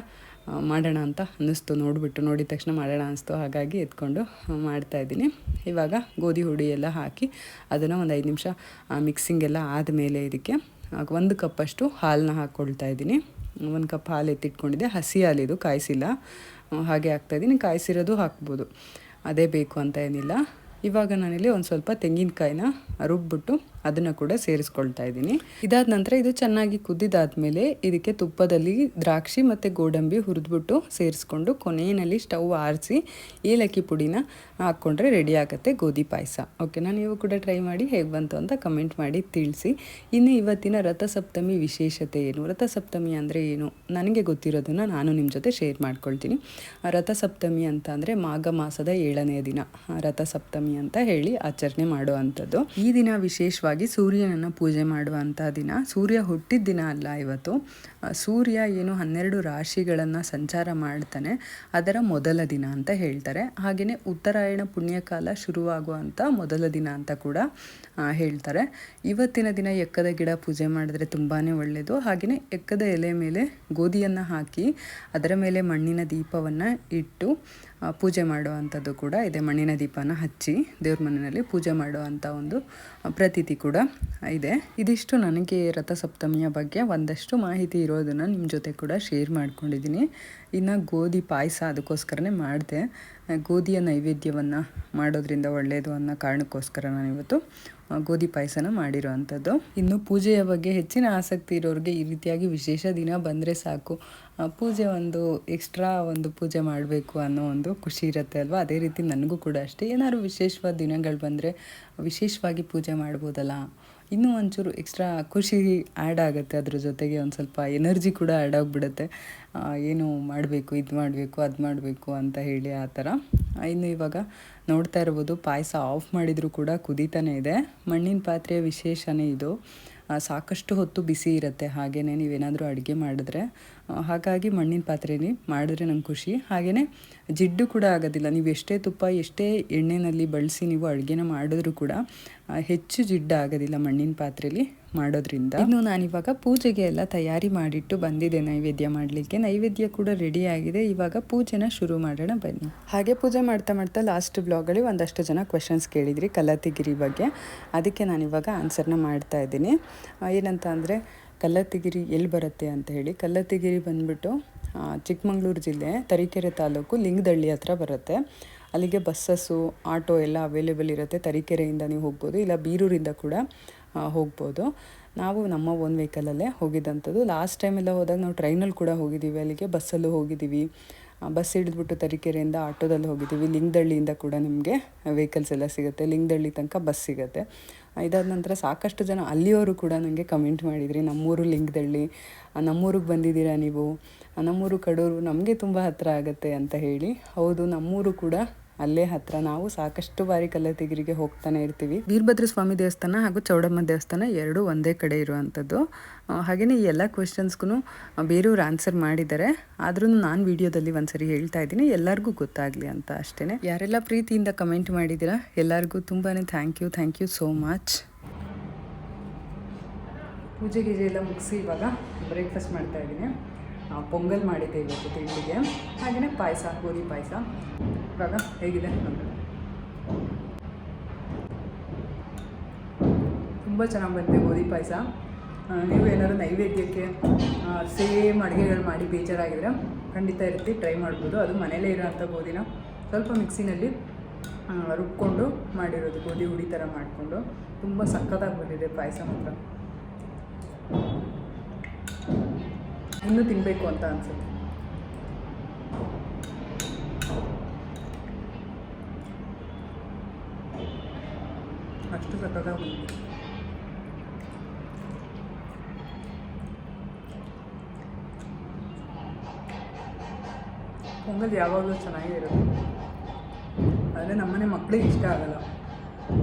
ಮಾಡೋಣ ಅಂತ ಅನ್ನಿಸ್ತು, ನೋಡಿದ ತಕ್ಷಣ ಮಾಡೋಣ ಅನ್ನಿಸ್ತು, ಹಾಗಾಗಿ ಎತ್ಕೊಂಡು ಮಾಡ್ತಾಯಿದ್ದೀನಿ. ಇವಾಗ ಗೋಧಿ ಹುಡಿ ಎಲ್ಲ ಹಾಕಿ ಅದನ್ನು ಒಂದು 5 ನಿಮಿಷ ಮಿಕ್ಸಿಂಗೆಲ್ಲ ಆದಮೇಲೆ ಇದಕ್ಕೆ 1 ಕಪ್ಪಷ್ಟು ಹಾಲನ್ನ ಹಾಕ್ಕೊಳ್ತಾ ಇದ್ದೀನಿ. 1 ಕಪ್ ಹಾಲು ಎತ್ತಿಟ್ಕೊಂಡಿದ್ದೆ, ಹಸಿ ಹಾಲಿದು, ಕಾಯಿಸಿಲ್ಲ, ಹಾಗೆ ಹಾಕ್ತಾಯಿದ್ದೀನಿ. ಕಾಯಿಸಿರೋದು ಹಾಕ್ಬೋದು, ಅದೇ ಬೇಕು ಅಂತ ಏನಿಲ್ಲ. ಇವಾಗ ನಾನಿಲ್ಲಿ ಒಂದು ಸ್ವಲ್ಪ ತೆಂಗಿನಕಾಯಿನ ರುಬ್ಬಿಟ್ಟು ಅದನ್ನು ಕೂಡ ಸೇರಿಸ್ಕೊಳ್ತಾ ಇದ್ದೀನಿ. ಇದಾದ ನಂತರ ಇದು ಚೆನ್ನಾಗಿ ಕುದ್ದಿದಾದ್ಮೇಲೆ ಇದಕ್ಕೆ ತುಪ್ಪದಲ್ಲಿ ದ್ರಾಕ್ಷಿ ಮತ್ತು ಗೋಡಂಬಿ ಹುರಿದ್ಬಿಟ್ಟು ಸೇರಿಸ್ಕೊಂಡು ಕೊನೆಯಲ್ಲಿ ಸ್ಟವ್ ಆರಿಸಿ ಏಲಕ್ಕಿ ಪುಡಿನ ಹಾಕ್ಕೊಂಡ್ರೆ ರೆಡಿ ಆಗುತ್ತೆ ಗೋಧಿ ಪಾಯಸ. ಓಕೆನಾ. ನೀವು ಕೂಡ ಟ್ರೈ ಮಾಡಿ, ಹೇಗೆ ಬಂತು ಅಂತ ಕಮೆಂಟ್ ಮಾಡಿ ತಿಳಿಸಿ. ಇನ್ನು ಇವತ್ತಿನ ರಥಸಪ್ತಮಿ ವಿಶೇಷತೆ ಏನು, ರಥಸಪ್ತಮಿ ಅಂದರೆ ಏನು, ನನಗೆ ಗೊತ್ತಿರೋದನ್ನು ನಾನು ನಿಮ್ಮ ಜೊತೆ ಶೇರ್ ಮಾಡ್ಕೊಳ್ತೀನಿ. ರಥಸಪ್ತಮಿ ಅಂತ ಅಂದರೆ ಮಾಘ ಮಾಸದ 7ನೇ ದಿನ ರಥಸಪ್ತಮಿ ಅಂತ ಹೇಳಿ ಆಚರಣೆ ಮಾಡುವಂಥದ್ದು. ಈ ದಿನ ವಿಶೇಷವಾಗಿ ಸೂರ್ಯನನ್ನು ಪೂಜೆ ಮಾಡುವಂಥ ದಿನ. ಸೂರ್ಯ ಹುಟ್ಟಿದ ದಿನ ಅಲ್ಲ ಇವತ್ತು. ಸೂರ್ಯ ಏನು 12 ರಾಶಿಗಳನ್ನು ಸಂಚಾರ ಮಾಡ್ತಾನೆ, ಅದರ ಮೊದಲ ದಿನ ಅಂತ ಹೇಳ್ತಾರೆ. ಹಾಗೆಯೇ ಉತ್ತರಾಯಣ ಪುಣ್ಯಕಾಲ ಶುರುವಾಗುವಂಥ ಮೊದಲ ದಿನ ಅಂತ ಕೂಡ ಹೇಳ್ತಾರೆ. ಇವತ್ತಿನ ದಿನ ಎಕ್ಕದ ಗಿಡ ಪೂಜೆ ಮಾಡಿದ್ರೆ ತುಂಬಾ ಒಳ್ಳೆಯದು. ಹಾಗೆಯೇ ಎಕ್ಕದ ಎಲೆ ಮೇಲೆ ಗೋಧಿಯನ್ನು ಹಾಕಿ ಅದರ ಮೇಲೆ ಮಣ್ಣಿನ ದೀಪವನ್ನು ಇಟ್ಟು ಪೂಜೆ ಮಾಡುವಂಥದ್ದು ಕೂಡ ಇದೆ. ಮಣ್ಣಿನ ದೀಪನ ಹಚ್ಚಿ ದೇವ್ರ ಮನೆಯಲ್ಲಿ ಪೂಜೆ ಮಾಡುವಂಥ ಒಂದು ಪ್ರತೀತಿ ಕೂಡ ಇದೆ. ಇದಿಷ್ಟು ನನಗೆ ರಥಸಪ್ತಮಿಯ ಬಗ್ಗೆ ಒಂದಷ್ಟು ಮಾಹಿತಿ ಇರೋದನ್ನು ನಿಮ್ಮ ಜೊತೆ ಕೂಡ ಶೇರ್ ಮಾಡ್ಕೊಂಡಿದ್ದೀನಿ. ಇನ್ನು ಗೋಧಿ ಪಾಯಸ ಅದಕ್ಕೋಸ್ಕರನೇ ಮಾಡಿದೆ. ಗೋಧಿಯ ನೈವೇದ್ಯವನ್ನು ಮಾಡೋದ್ರಿಂದ ಒಳ್ಳೆಯದು ಅನ್ನೋ ಕಾರಣಕ್ಕೋಸ್ಕರ ನಾನಿವತ್ತು ಗೋಧಿ ಪಾಯಸನ ಮಾಡಿರೋ ಅಂಥದ್ದು. ಇನ್ನು ಪೂಜೆಯ ಬಗ್ಗೆ ಹೆಚ್ಚಿನ ಆಸಕ್ತಿ ಇರೋರಿಗೆ ಈ ರೀತಿಯಾಗಿ ವಿಶೇಷ ದಿನ ಬಂದರೆ ಸಾಕು, ಪೂಜೆ ಒಂದು ಎಕ್ಸ್ಟ್ರಾ ಒಂದು ಪೂಜೆ ಮಾಡಬೇಕು ಅನ್ನೋ ಒಂದು ಖುಷಿ ಇರುತ್ತೆ ಅಲ್ವಾ. ಅದೇ ರೀತಿ ನನಗೂ ಕೂಡ ಅಷ್ಟೇ, ಏನಾದ್ರು ವಿಶೇಷವಾದ ದಿನಗಳು ಬಂದರೆ ವಿಶೇಷವಾಗಿ ಪೂಜೆ ಮಾಡ್ಬೋದಲ್ಲ, ಇನ್ನೂ ಒಂಚೂರು ಎಕ್ಸ್ಟ್ರಾ ಖುಷಿ ಆ್ಯಡ್ ಆಗುತ್ತೆ. ಅದ್ರ ಜೊತೆಗೆ ಒಂದು ಸ್ವಲ್ಪ ಎನರ್ಜಿ ಕೂಡ ಆ್ಯಡ್ ಆಗಿಬಿಡುತ್ತೆ. ಏನು ಮಾಡಬೇಕು, ಇದು ಮಾಡಬೇಕು, ಅದು ಮಾಡಬೇಕು ಅಂತ ಹೇಳಿ ಆ ಥರ. ಇನ್ನು ಇವಾಗ ನೋಡ್ತಾ ಇರ್ಬೋದು ಪಾಯಸ ಆಫ್ ಮಾಡಿದರೂ ಕೂಡ ಕುದೀತಾನೆ ಇದೆ. ಮಣ್ಣಿನ ಪಾತ್ರೆಯ ವಿಶೇಷನೇ ಇದು. ಸಾಕಷ್ಟು ಹೊತ್ತು ಬಿಸಿ ಇರುತ್ತೆ. ಹಾಗೆಯೇ ನೀವೇನಾದರೂ ಅಡುಗೆ ಮಾಡಿದ್ರೆ ಹಾಗಾಗಿ ಮಣ್ಣಿನ ಪಾತ್ರೆಯಲ್ಲಿ ಮಾಡಿದ್ರೆ ನಂಗೆ ಖುಷಿ. ಹಾಗೆಯೇ ಜಿಡ್ಡು ಕೂಡ ಆಗೋದಿಲ್ಲ. ನೀವು ಎಷ್ಟೇ ತುಪ್ಪ ಎಷ್ಟೇ ಎಣ್ಣೆಯಲ್ಲಿ ಬಳಸಿ ನೀವು ಅಡುಗೆನ ಮಾಡಿದ್ರೂ ಕೂಡ ಹೆಚ್ಚು ಜಿಡ್ಡು ಆಗೋದಿಲ್ಲ ಮಣ್ಣಿನ ಪಾತ್ರೆಯಲ್ಲಿ ಮಾಡೋದ್ರಿಂದ. ಇನ್ನು ನಾನಿವಾಗ ಪೂಜೆಗೆ ಎಲ್ಲ ತಯಾರಿ ಮಾಡಿಟ್ಟು ಬಂದಿದ್ದೆ ನೈವೇದ್ಯ ಮಾಡಲಿಕ್ಕೆ. ನೈವೇದ್ಯ ಕೂಡ ರೆಡಿ ಆಗಿದೆ. ಇವಾಗ ಪೂಜೆನ ಶುರು ಮಾಡೋಣ ಬನ್ನಿ. ಹಾಗೆ ಪೂಜೆ ಮಾಡ್ತಾ ಮಾಡ್ತಾ ಲಾಸ್ಟ್ ಬ್ಲಾಗಲ್ಲಿ ಒಂದಷ್ಟು ಜನ ಕ್ವೆಶನ್ಸ್ ಕೇಳಿದ್ರಿ ಕಲ್ಲತ್ತಿಗಿರಿ ಬಗ್ಗೆ. ಅದಕ್ಕೆ ನಾನಿವಾಗ ಆನ್ಸರ್ನ ಮಾಡ್ತಾ ಇದ್ದೀನಿ. ಏನಂತ ಅಂದರೆ ಕಲ್ಲತ್ತಿಗಿರಿ ಎಲ್ಲಿ ಬರುತ್ತೆ ಅಂತ ಹೇಳಿ. ಕಲ್ಲತ್ತಿಗಿರಿ ಬಂದುಬಿಟ್ಟು ಚಿಕ್ಕಮಗಳೂರು ಜಿಲ್ಲೆ ತರೀಕೆರೆ ತಾಲೂಕು ಲಿಂಗದಳ್ಳಿ ಹತ್ರ ಬರುತ್ತೆ. ಅಲ್ಲಿಗೆ ಬಸ್ಸಸ್ಸು ಆಟೋ ಎಲ್ಲ ಅವೈಲೇಬಲ್ ಇರುತ್ತೆ. ತರೀಕೆರೆಯಿಂದ ನೀವು ಹೋಗ್ಬೋದು, ಇಲ್ಲ ಬೀರೂರಿಂದ ಕೂಡ ಹೋಗ್ಬೋದು. ನಾವು ನಮ್ಮ ಓನ್ ವೆಹಿಕಲಲ್ಲೇ ಹೋಗಿದ್ದಂಥದ್ದು. ಲಾಸ್ಟ್ ಟೈಮೆಲ್ಲ ಹೋದಾಗ ನಾವು ಟ್ರೈನಲ್ಲಿ ಕೂಡ ಹೋಗಿದ್ದೀವಿ, ಅಲ್ಲಿಗೆ ಬಸ್ಸಲ್ಲೂ ಹೋಗಿದ್ದೀವಿ. ಬಸ್ ಹಿಡಿದ್ಬಿಟ್ಟು ತರೀಕೆರೆಯಿಂದ ಆಟೋದಲ್ಲಿ ಹೋಗಿದ್ದೀವಿ. ಲಿಂಗದಳ್ಳಿಯಿಂದ ಕೂಡ ನಿಮಗೆ ವೆಹಿಕಲ್ಸ್ ಎಲ್ಲ ಸಿಗುತ್ತೆ. ಲಿಂಗದಳ್ಳಿ ತನಕ ಬಸ್ ಸಿಗುತ್ತೆ. ಇದಾದ ನಂತರ ಸಾಕಷ್ಟು ಜನ ಅಲ್ಲಿಯವರು ಕೂಡ ನನಗೆ ಕಮೆಂಟ್ ಮಾಡಿದ್ರಿ, ನಮ್ಮೂರು ಲಿಂಗದಳ್ಳಿ, ನಮ್ಮೂರಿಗೆ ಬಂದಿದ್ದೀರಾ ನೀವು, ನಮ್ಮೂರು ಕಡೂರು ನಮಗೆ ತುಂಬ ಹತ್ತಿರ ಆಗುತ್ತೆ ಅಂತ ಹೇಳಿ. ಹೌದು, ನಮ್ಮೂರು ಕೂಡ ಅಲ್ಲೇ ಹತ್ತಿರ. ನಾವು ಸಾಕಷ್ಟು ಬಾರಿ ಕಲ್ಲತ್ತಿಗಿರಿಗೆ ಹೋಗ್ತಾನೆ ಇರ್ತೀವಿ. ವೀರಭದ್ರ ಸ್ವಾಮಿ ದೇವಸ್ಥಾನ ಹಾಗೂ ಚೌಡಮ್ಮ ದೇವಸ್ಥಾನ ಎರಡೂ ಒಂದೇ ಕಡೆ ಇರುವಂಥದ್ದು. ಹಾಗೆಯೇ ಈ ಎಲ್ಲ ಕ್ವೆಶನ್ಸ್ಗೂ ಬೇರೆಯವ್ರು ಆನ್ಸರ್ ಮಾಡಿದ್ದಾರೆ. ಆದ್ರೂ ನಾನು ವಿಡಿಯೋದಲ್ಲಿ ಒಂದ್ಸರಿ ಹೇಳ್ತಾ ಇದ್ದೀನಿ, ಎಲ್ಲರಿಗೂ ಗೊತ್ತಾಗಲಿ ಅಂತ ಅಷ್ಟೇ. ಯಾರೆಲ್ಲ ಪ್ರೀತಿಯಿಂದ ಕಮೆಂಟ್ ಮಾಡಿದ್ದೀರಾ ಎಲ್ಲರಿಗೂ ತುಂಬಾ ಥ್ಯಾಂಕ್ ಯು ಸೋ ಮಚ್. ಪೂಜೆ ಗೀಜೆ ಎಲ್ಲ ಮುಗಿಸಿ ಇವಾಗ ಬ್ರೇಕ್ಫಾಸ್ಟ್ ಮಾಡ್ತಾ ಇದ್ದೀನಿ. ಪೊಂಗಲ್ ಮಾಡಿದ್ದೆ ಇವತ್ತು ತಿಂಡಿಗೆ. ಹಾಗೆಯೇ ಪಾಯಸ, ಗೋಧಿ ಪಾಯಸ. ಇವಾಗ ಹೇಗಿದೆ ನೋಡಿ, ತುಂಬ ಚೆನ್ನಾಗಿ ಬಂದಿದೆ ಗೋಧಿ ಪಾಯಸ. ನೀವು ಏನಾದ್ರು ನೈವೇದ್ಯಕ್ಕೆ ಸೇಮ್ ಅಡುಗೆಗಳು ಮಾಡಿ ಬೇಜಾರಾಗಿದ್ರೆ ಖಂಡಿತ ಇರುತ್ತೆ, ಟ್ರೈ ಮಾಡ್ಬೋದು. ಅದು ಮನೇಲೇ ಇರೋಂಥ ಗೋಧಿನ ಸ್ವಲ್ಪ ಮಿಕ್ಸಿನಲ್ಲಿ ರುಬ್ಕೊಂಡು ಮಾಡಿರೋದು, ಗೋಧಿ ಹುಡಿ ಥರ ಮಾಡಿಕೊಂಡು ತುಂಬ ಸಖತ್ತಾಗಿ ಬಂದಿದೆ ಪಾಯಸ ಮಾತ್ರ. ಇನ್ನೂ ತಿನ್ನಬೇಕು ಅಂತ ಅನಿಸುತ್ತೆ. ಅಷ್ಟು ಸಖತ್ತಾಗಿ ಬಂದಿದೆ. ಪೊಂಗಲ್ ಯಾವಾಗಲೂ ಚೆನ್ನಾಗಿರುತ್ತೆ. ಆದರೆ ನಮ್ಮನೆ ಮಕ್ಕಳಿಗೆ ಇಷ್ಟ ಆಗಲ್ಲ,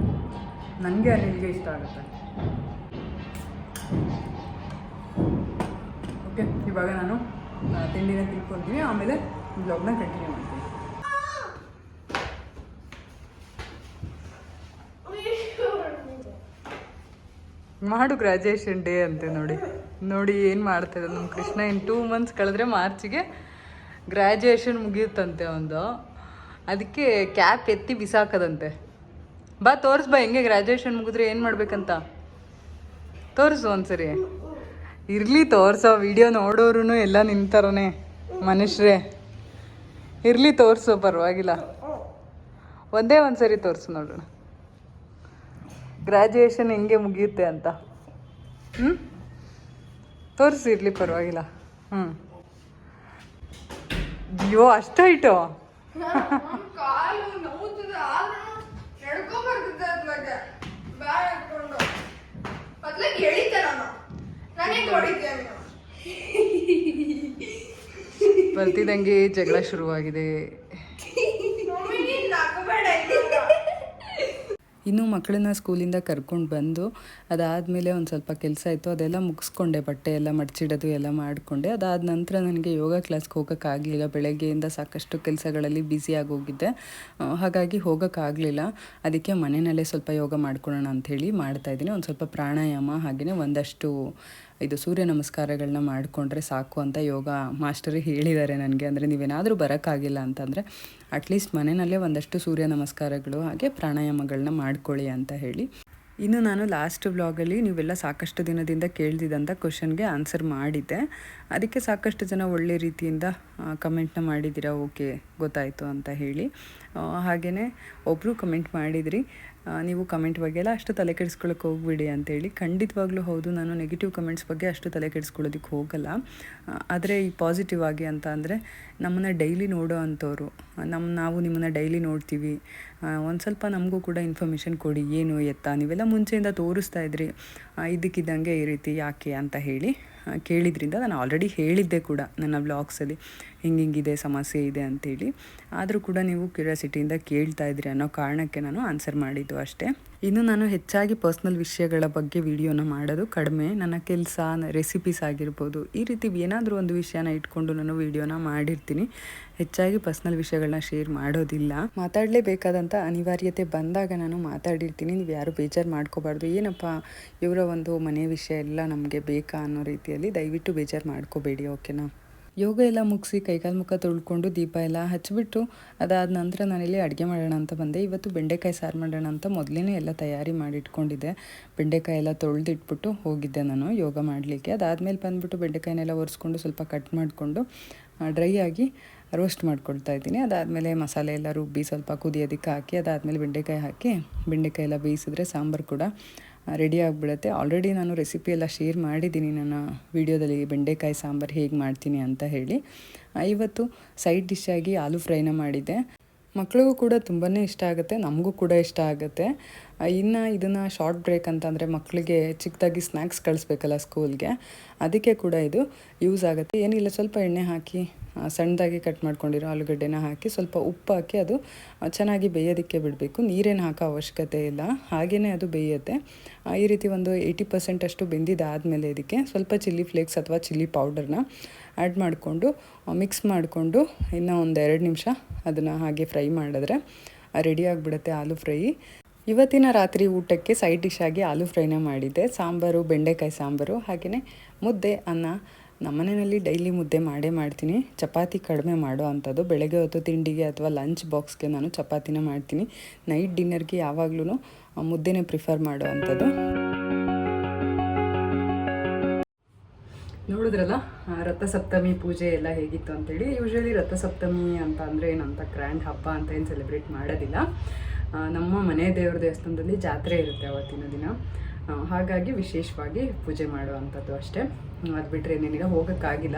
ನನಗೆ ಅನಿಲ್ಗೆ ಇಷ್ಟ ಆಗುತ್ತೆ. ಓಕೆ, ಇವಾಗ ನಾನು ತಿಂಡಿನ ತಿಳ್ಕೊತೀನಿ, ಆಮೇಲೆ ಬ್ಲಾಗ್ನ ಕಂಟಿನ್ಯೂ ಮಾಡ್ತೀನಿ. ಮಾಡು ಗ್ರ್ಯಾಜುಯೇಷನ್ ಡೇ ಅಂತೆ. ನೋಡಿ ಏನು ಮಾಡ್ತಾರೆ ನಮ್ಮ ಕೃಷ್ಣ. ಇನ್ನು 2 ಮಂತ್ಸ್ ಕಳೆದ್ರೆ ಮಾರ್ಚಿಗೆ ಗ್ರ್ಯಾಜುಯೇಷನ್ ಮುಗಿಯುತ್ತಂತೆ ಒಂದು. ಅದಕ್ಕೆ ಕ್ಯಾಪ್ ಎತ್ತಿ ಬಿಸಾಕದಂತೆ. ಬಾ ತೋರಿಸ್ಬಾ ಹೆಂಗೆ ಗ್ರ್ಯಾಜುಯೇಷನ್ ಮುಗಿದ್ರೆ ಏನು ಮಾಡ್ಬೇಕಂತ ತೋರಿಸು ಒಂದ್ಸರಿ. ಇರಲಿ ತೋರಿಸೋ, ವಿಡಿಯೋ ನೋಡೋರು ಎಲ್ಲ ನಿಂತಾರನೇ ಮನುಷ್ಯರೇ. ಇರಲಿ ತೋರಿಸು, ಪರವಾಗಿಲ್ಲ. ಒಂದೇ ಒಂದು ಸರಿ ತೋರಿಸು ನೋಡೋಣ ಗ್ರ್ಯಾಜುಯೇಷನ್ ಹೆಂಗೆ ಮುಗಿಯುತ್ತೆ ಅಂತ. ತೋರಿಸಿ, ಇರಲಿ ಪರವಾಗಿಲ್ಲ. ಅಯ್ಯೋ ಅಷ್ಟು ಇಟ್ಟು ಬರ್ತಿದ್ದಂಗೆ ಜಗಳ ಶುರುವಾಗಿದೆ. ಇನ್ನು ಮಕ್ಕಳನ್ನ ಸ್ಕೂಲಿಂದ ಕರ್ಕೊಂಡು ಬಂದು ಅದಾದಮೇಲೆ ಒಂದು ಸ್ವಲ್ಪ ಕೆಲಸ ಇತ್ತು, ಅದೆಲ್ಲ ಮುಗಿಸ್ಕೊಂಡೆ. ಬಟ್ಟೆ ಎಲ್ಲ ಮಡಚಿಡೋದು ಎಲ್ಲ ಮಾಡಿಕೊಂಡೆ. ಅದಾದ ನಂತರ ನನಗೆ ಯೋಗ ಕ್ಲಾಸ್ಗೆ ಹೋಗೋಕ್ಕಾಗಲಿಲ್ಲ. ಬೆಳಗ್ಗೆಯಿಂದ ಸಾಕಷ್ಟು ಕೆಲಸಗಳಲ್ಲಿ ಬ್ಯುಸಿ ಆಗೋಗಿದ್ದೆ, ಹಾಗಾಗಿ ಹೋಗೋಕ್ಕಾಗಲಿಲ್ಲ. ಅದಕ್ಕೆ ಮನೆಯಲ್ಲೇ ಸ್ವಲ್ಪ ಯೋಗ ಮಾಡ್ಕೊಳ್ಳೋಣ ಅಂಥೇಳಿ ಮಾಡ್ತಾಯಿದ್ದೀನಿ. ಒಂದು ಸ್ವಲ್ಪ ಪ್ರಾಣಾಯಾಮ, ಹಾಗೆಯೇ ಒಂದಷ್ಟು ಇದು ಸೂರ್ಯ ನಮಸ್ಕಾರಗಳನ್ನ ಮಾಡಿಕೊಂಡ್ರೆ ಸಾಕು ಅಂತ ಯೋಗ ಮಾಸ್ಟರು ಹೇಳಿದ್ದಾರೆ ನನಗೆ. ಅಂದರೆ ನೀವೇನಾದರೂ ಬರೋಕ್ಕಾಗಿಲ್ಲ ಅಂತಂದರೆ ಅಟ್ಲೀಸ್ಟ್ ಮನೆಯಲ್ಲೇ ಒಂದಷ್ಟು ಸೂರ್ಯ ನಮಸ್ಕಾರಗಳು ಹಾಗೆ ಪ್ರಾಣಾಯಾಮಗಳನ್ನ ಮಾಡ್ಕೊಳ್ಳಿ ಅಂತ ಹೇಳಿ. ಇನ್ನು ನಾನು ಲಾಸ್ಟ್ ವ್ಲಾಗಲ್ಲಿ ನೀವೆಲ್ಲ ಸಾಕಷ್ಟು ದಿನದಿಂದ ಕೇಳ್ದಿದ್ದಂಥ ಕ್ವಶನ್ಗೆ ಆನ್ಸರ್ ಮಾಡಿದ್ದೆ. ಅದಕ್ಕೆ ಸಾಕಷ್ಟು ಜನ ಒಳ್ಳೆ ರೀತಿಯಿಂದ ಕಮೆಂಟ್ನ ಮಾಡಿದ್ದೀರಾ, ಓಕೆ ಗೊತ್ತಾಯಿತು ಅಂತ ಹೇಳಿ. ಹಾಗೆಯೇ ಒಬ್ಬರು ಕಮೆಂಟ್ ಮಾಡಿದ್ರಿ, ನೀವು ಕಮೆಂಟ್ ಬಗ್ಗೆ ಎಲ್ಲ ಅಷ್ಟು ತಲೆ ಕೆಡಿಸ್ಕೊಳ್ಳೋಕೆ ಹೋಗ್ಬಿಡಿ ಅಂತೇಳಿ. ಖಂಡಿತವಾಗ್ಲೂ ಹೌದು, ನಾನು ನೆಗೆಟಿವ್ ಕಮೆಂಟ್ಸ್ ಬಗ್ಗೆ ಅಷ್ಟು ತಲೆ ಕೆಡಿಸ್ಕೊಳ್ಳೋದಕ್ಕೆ ಹೋಗಲ್ಲ. ಆದರೆ ಈ ಪಾಸಿಟಿವ್ ಆಗಿ ಅಂತ ಅಂದರೆ ನಮ್ಮನ್ನು ಡೈಲಿ ನೋಡೋ ಅಂಥವ್ರು, ನಾವು ನಿಮ್ಮನ್ನು ಡೈಲಿ ನೋಡ್ತೀವಿ, ಒಂದು ಸ್ವಲ್ಪ ನಮಗೂ ಕೂಡ ಇನ್ಫಾರ್ಮೇಷನ್ ಕೊಡಿ, ಏನು ಎತ್ತ, ನೀವೆಲ್ಲ ಮುಂಚೆಯಿಂದ ತೋರಿಸ್ತಾ ಇದ್ರಿ ಇದ್ದಕ್ಕಿದ್ದಂಗೆ ಈ ರೀತಿ ಯಾಕೆ ಅಂತ ಹೇಳಿ ಕೇಳಿದ್ರಿಂದ ನಾನು ಆಲ್ರೆಡಿ ಹೇಳಿದ್ದೆ ಕೂಡ ನನ್ನ ವ್ಲಾಗ್ಸಲ್ಲಿ. ಹಿಂಗಿದೆ ಸಮಸ್ಯೆ ಇದೆ ಅಂಥೇಳಿ. ಆದರೂ ಕೂಡ ನೀವು ಕ್ಯೂರಿಯಾಸಿಟಿಯಿಂದ ಕೇಳ್ತಾ ಇದ್ರಿ ಅನ್ನೋ ಕಾರಣಕ್ಕೆ ನಾನು ಆನ್ಸರ್ ಮಾಡಿದ್ದು ಅಷ್ಟೇ. ಇನ್ನು ನಾನು ಹೆಚ್ಚಾಗಿ ಪರ್ಸ್ನಲ್ ವಿಷಯಗಳ ಬಗ್ಗೆ ವಿಡಿಯೋನ ಮಾಡೋದು ಕಡಿಮೆ. ನನ್ನ ಕೆಲಸ, ರೆಸಿಪೀಸ್ ಆಗಿರ್ಬೋದು, ಈ ರೀತಿ ಏನಾದರೂ ಒಂದು ವಿಷಯನ ಇಟ್ಕೊಂಡು ನಾನು ವಿಡಿಯೋನ ಮಾಡಿರ್ತೀನಿ. ಹೆಚ್ಚಾಗಿ ಪರ್ಸ್ನಲ್ ವಿಷಯಗಳನ್ನ ಶೇರ್ ಮಾಡೋದಿಲ್ಲ. ಮಾತಾಡಲೇಬೇಕಾದಂಥ ಅನಿವಾರ್ಯತೆ ಬಂದಾಗ ನಾನು ಮಾತಾಡಿರ್ತೀನಿ. ನೀವು ಯಾರು ಬೇಜಾರು ಮಾಡ್ಕೋಬಾರ್ದು. ಏನಪ್ಪ ಇವರ ಒಂದು ಮನೆ ವಿಷಯ ಎಲ್ಲ ನಮಗೆ ಬೇಕಾ ಅನ್ನೋ ರೀತಿಯಲ್ಲಿ ದಯವಿಟ್ಟು ಬೇಜಾರು ಮಾಡ್ಕೋಬೇಡಿ, ಓಕೆನಾ. ಯೋಗ ಎಲ್ಲ ಮುಗಿಸಿ ಕೈಕಾಲು ಮುಖ ತೊಳ್ಕೊಂಡು ದೀಪ ಎಲ್ಲ ಹಚ್ಚಿಬಿಟ್ಟು ಅದಾದ ನಂತರ ನಾನಿಲ್ಲಿ ಅಡುಗೆ ಮಾಡೋಣ ಅಂತ ಬಂದೆ. ಇವತ್ತು ಬೆಂಡೆಕಾಯಿ ಸಾರು ಮಾಡೋಣ ಅಂತ ಮೊದಲೇ ಎಲ್ಲ ತಯಾರಿ ಮಾಡಿಟ್ಕೊಂಡಿದ್ದೆ. ಬೆಂಡೆಕಾಯಿ ಎಲ್ಲ ತೊಳೆದಿಟ್ಬಿಟ್ಟು ಹೋಗಿದ್ದೆ ನಾನು ಯೋಗ ಮಾಡಲಿಕ್ಕೆ. ಅದಾದಮೇಲೆ ಬಂದುಬಿಟ್ಟು ಬೆಂಡೆಕಾಯಿನೆಲ್ಲ ಒರೆಸ್ಕೊಂಡು ಸ್ವಲ್ಪ ಕಟ್ ಮಾಡಿಕೊಂಡು ಡ್ರೈ ಆಗಿ ರೋಸ್ಟ್ ಮಾಡ್ಕೊಳ್ತಾ ಇದ್ದೀನಿ. ಅದಾದಮೇಲೆ ಮಸಾಲೆ ಎಲ್ಲ ರುಬ್ಬಿ ಸ್ವಲ್ಪ ಕುದಿಯೋದಕ್ಕೆ ಹಾಕಿ ಅದಾದಮೇಲೆ ಬೆಂಡೆಕಾಯಿ ಹಾಕಿ ಬೆಂಡೆಕಾಯಿ ಎಲ್ಲ ಬೇಯಿಸಿದ್ರೆ ಸಾಂಬಾರು ಕೂಡ ರೆಡಿ ಆಗಿಬಿಡುತ್ತೆ. ಆಲ್ರೆಡಿ ನಾನು ರೆಸಿಪಿ ಎಲ್ಲ ಶೇರ್ ಮಾಡಿದ್ದೀನಿ ನನ್ನ ವಿಡಿಯೋದಲ್ಲಿ, ಬೆಂಡೆಕಾಯಿ ಸಾಂಬಾರು ಹೇಗೆ ಮಾಡ್ತೀನಿ ಅಂತ ಹೇಳಿ. ಇವತ್ತು ಸೈಡ್ ಡಿಶ್ ಆಗಿ ಆಲೂ ಫ್ರೈನ ಮಾಡಿದ್ದೆ. ಮಕ್ಕಳಿಗೂ ಕೂಡ ತುಂಬಾ ಇಷ್ಟ ಆಗುತ್ತೆ, ನಮಗೂ ಕೂಡ ಇಷ್ಟ ಆಗುತ್ತೆ. ಇನ್ನು ಇದನ್ನು ಶಾರ್ಟ್ ಬ್ರೇಕ್ ಅಂತಂದರೆ ಮಕ್ಕಳಿಗೆ ಚಿಕ್ಕದಾಗಿ ಸ್ನ್ಯಾಕ್ಸ್ ಕಳಿಸ್ಬೇಕಲ್ಲ ಸ್ಕೂಲ್ಗೆ, ಅದಕ್ಕೆ ಕೂಡ ಇದು ಯೂಸ್ ಆಗುತ್ತೆ. ಏನಿಲ್ಲ, ಸ್ವಲ್ಪ ಎಣ್ಣೆ ಹಾಕಿ ಸಣ್ಣದಾಗಿ ಕಟ್ ಮಾಡ್ಕೊಂಡಿರೋ ಆಲೂಗಡ್ಡೆನ ಹಾಕಿ ಸ್ವಲ್ಪ ಉಪ್ಪು ಹಾಕಿ ಅದು ಚೆನ್ನಾಗಿ ಬೇಯೋದಕ್ಕೆ ಬಿಡಬೇಕು. ನೀರೇನು ಹಾಕೋ ಅವಶ್ಯಕತೆ ಇಲ್ಲ, ಹಾಗೆಯೇ ಅದು ಬೇಯುತ್ತೆ. ಈ ರೀತಿ ಒಂದು 80% ಅಷ್ಟು ಬೆಂದಿದ್ದಾದಮೇಲೆ ಇದಕ್ಕೆ ಸ್ವಲ್ಪ ಚಿಲ್ಲಿ ಫ್ಲೇಕ್ಸ್ ಅಥವಾ ಚಿಲ್ಲಿ ಪೌಡರ್ನ ಆ್ಯಡ್ ಮಾಡಿಕೊಂಡು ಮಿಕ್ಸ್ ಮಾಡಿಕೊಂಡು ಇನ್ನೂ ಒಂದು 2 ನಿಮಿಷ ಅದನ್ನು ಹಾಗೆ ಫ್ರೈ ಮಾಡಿದ್ರೆ ರೆಡಿ ಆಗಿಬಿಡುತ್ತೆ ಆಲೂ ಫ್ರೈ. ಇವತ್ತಿನ ರಾತ್ರಿ ಊಟಕ್ಕೆ ಸೈಡ್ ಡಿಶ್ ಆಗಿ ಆಲೂ ಫ್ರೈನ ಮಾಡಿದ್ದೆ. ಸಾಂಬಾರು, ಬೆಂಡೆಕಾಯಿ ಸಾಂಬಾರು, ಹಾಗೆಯೇ ಮುದ್ದೆ, ಅನ್ನ. ನಮ್ಮನೆಯಲ್ಲಿ ಡೈಲಿ ಮುದ್ದೆ ಮಾಡೇ ಮಾಡ್ತೀನಿ. ಚಪಾತಿ ಕಡಿಮೆ ಮಾಡೋ ಅಂಥದ್ದು. ಬೆಳಗ್ಗೆ ಹೊತ್ತು ತಿಂಡಿಗೆ ಅಥವಾ ಲಂಚ್ ಬಾಕ್ಸ್ಗೆ ನಾನು ಚಪಾತಿನ ಮಾಡ್ತೀನಿ. ನೈಟ್ ಡಿನ್ನರ್ಗೆ ಯಾವಾಗಲೂ ಮುದ್ದೆನೇ ಪ್ರಿಫರ್ ಮಾಡೋ ಅಂಥದ್ದು. ನೋಡಿದ್ರಲ್ಲ ರಥಸಪ್ತಮಿ ಪೂಜೆ ಎಲ್ಲ ಹೇಗಿತ್ತು ಅಂತೇಳಿ. ಯೂಶ್ವಲಿ ರಥಸಪ್ತಮಿ ಅಂತ ಅಂದರೆ ಏನಂತ ಗ್ರ್ಯಾಂಡ್ ಹಬ್ಬ ಅಂತ ಏನು ಸೆಲೆಬ್ರೇಟ್ ಮಾಡೋದಿಲ್ಲ. ನಮ್ಮ ಮನೆ ದೇವ್ರ ದೇವಸ್ಥಾನದಲ್ಲಿ ಜಾತ್ರೆ ಇರುತ್ತೆ ಅವತ್ತಿನ ದಿನ, ಹಾಗಾಗಿ ವಿಶೇಷವಾಗಿ ಪೂಜೆ ಮಾಡುವಂಥದ್ದು ಅಷ್ಟೇ. ಅದು ಬಿಟ್ಟರೆ ನಿನಗೆ ಹೋಗೋಕ್ಕಾಗಿಲ್ಲ.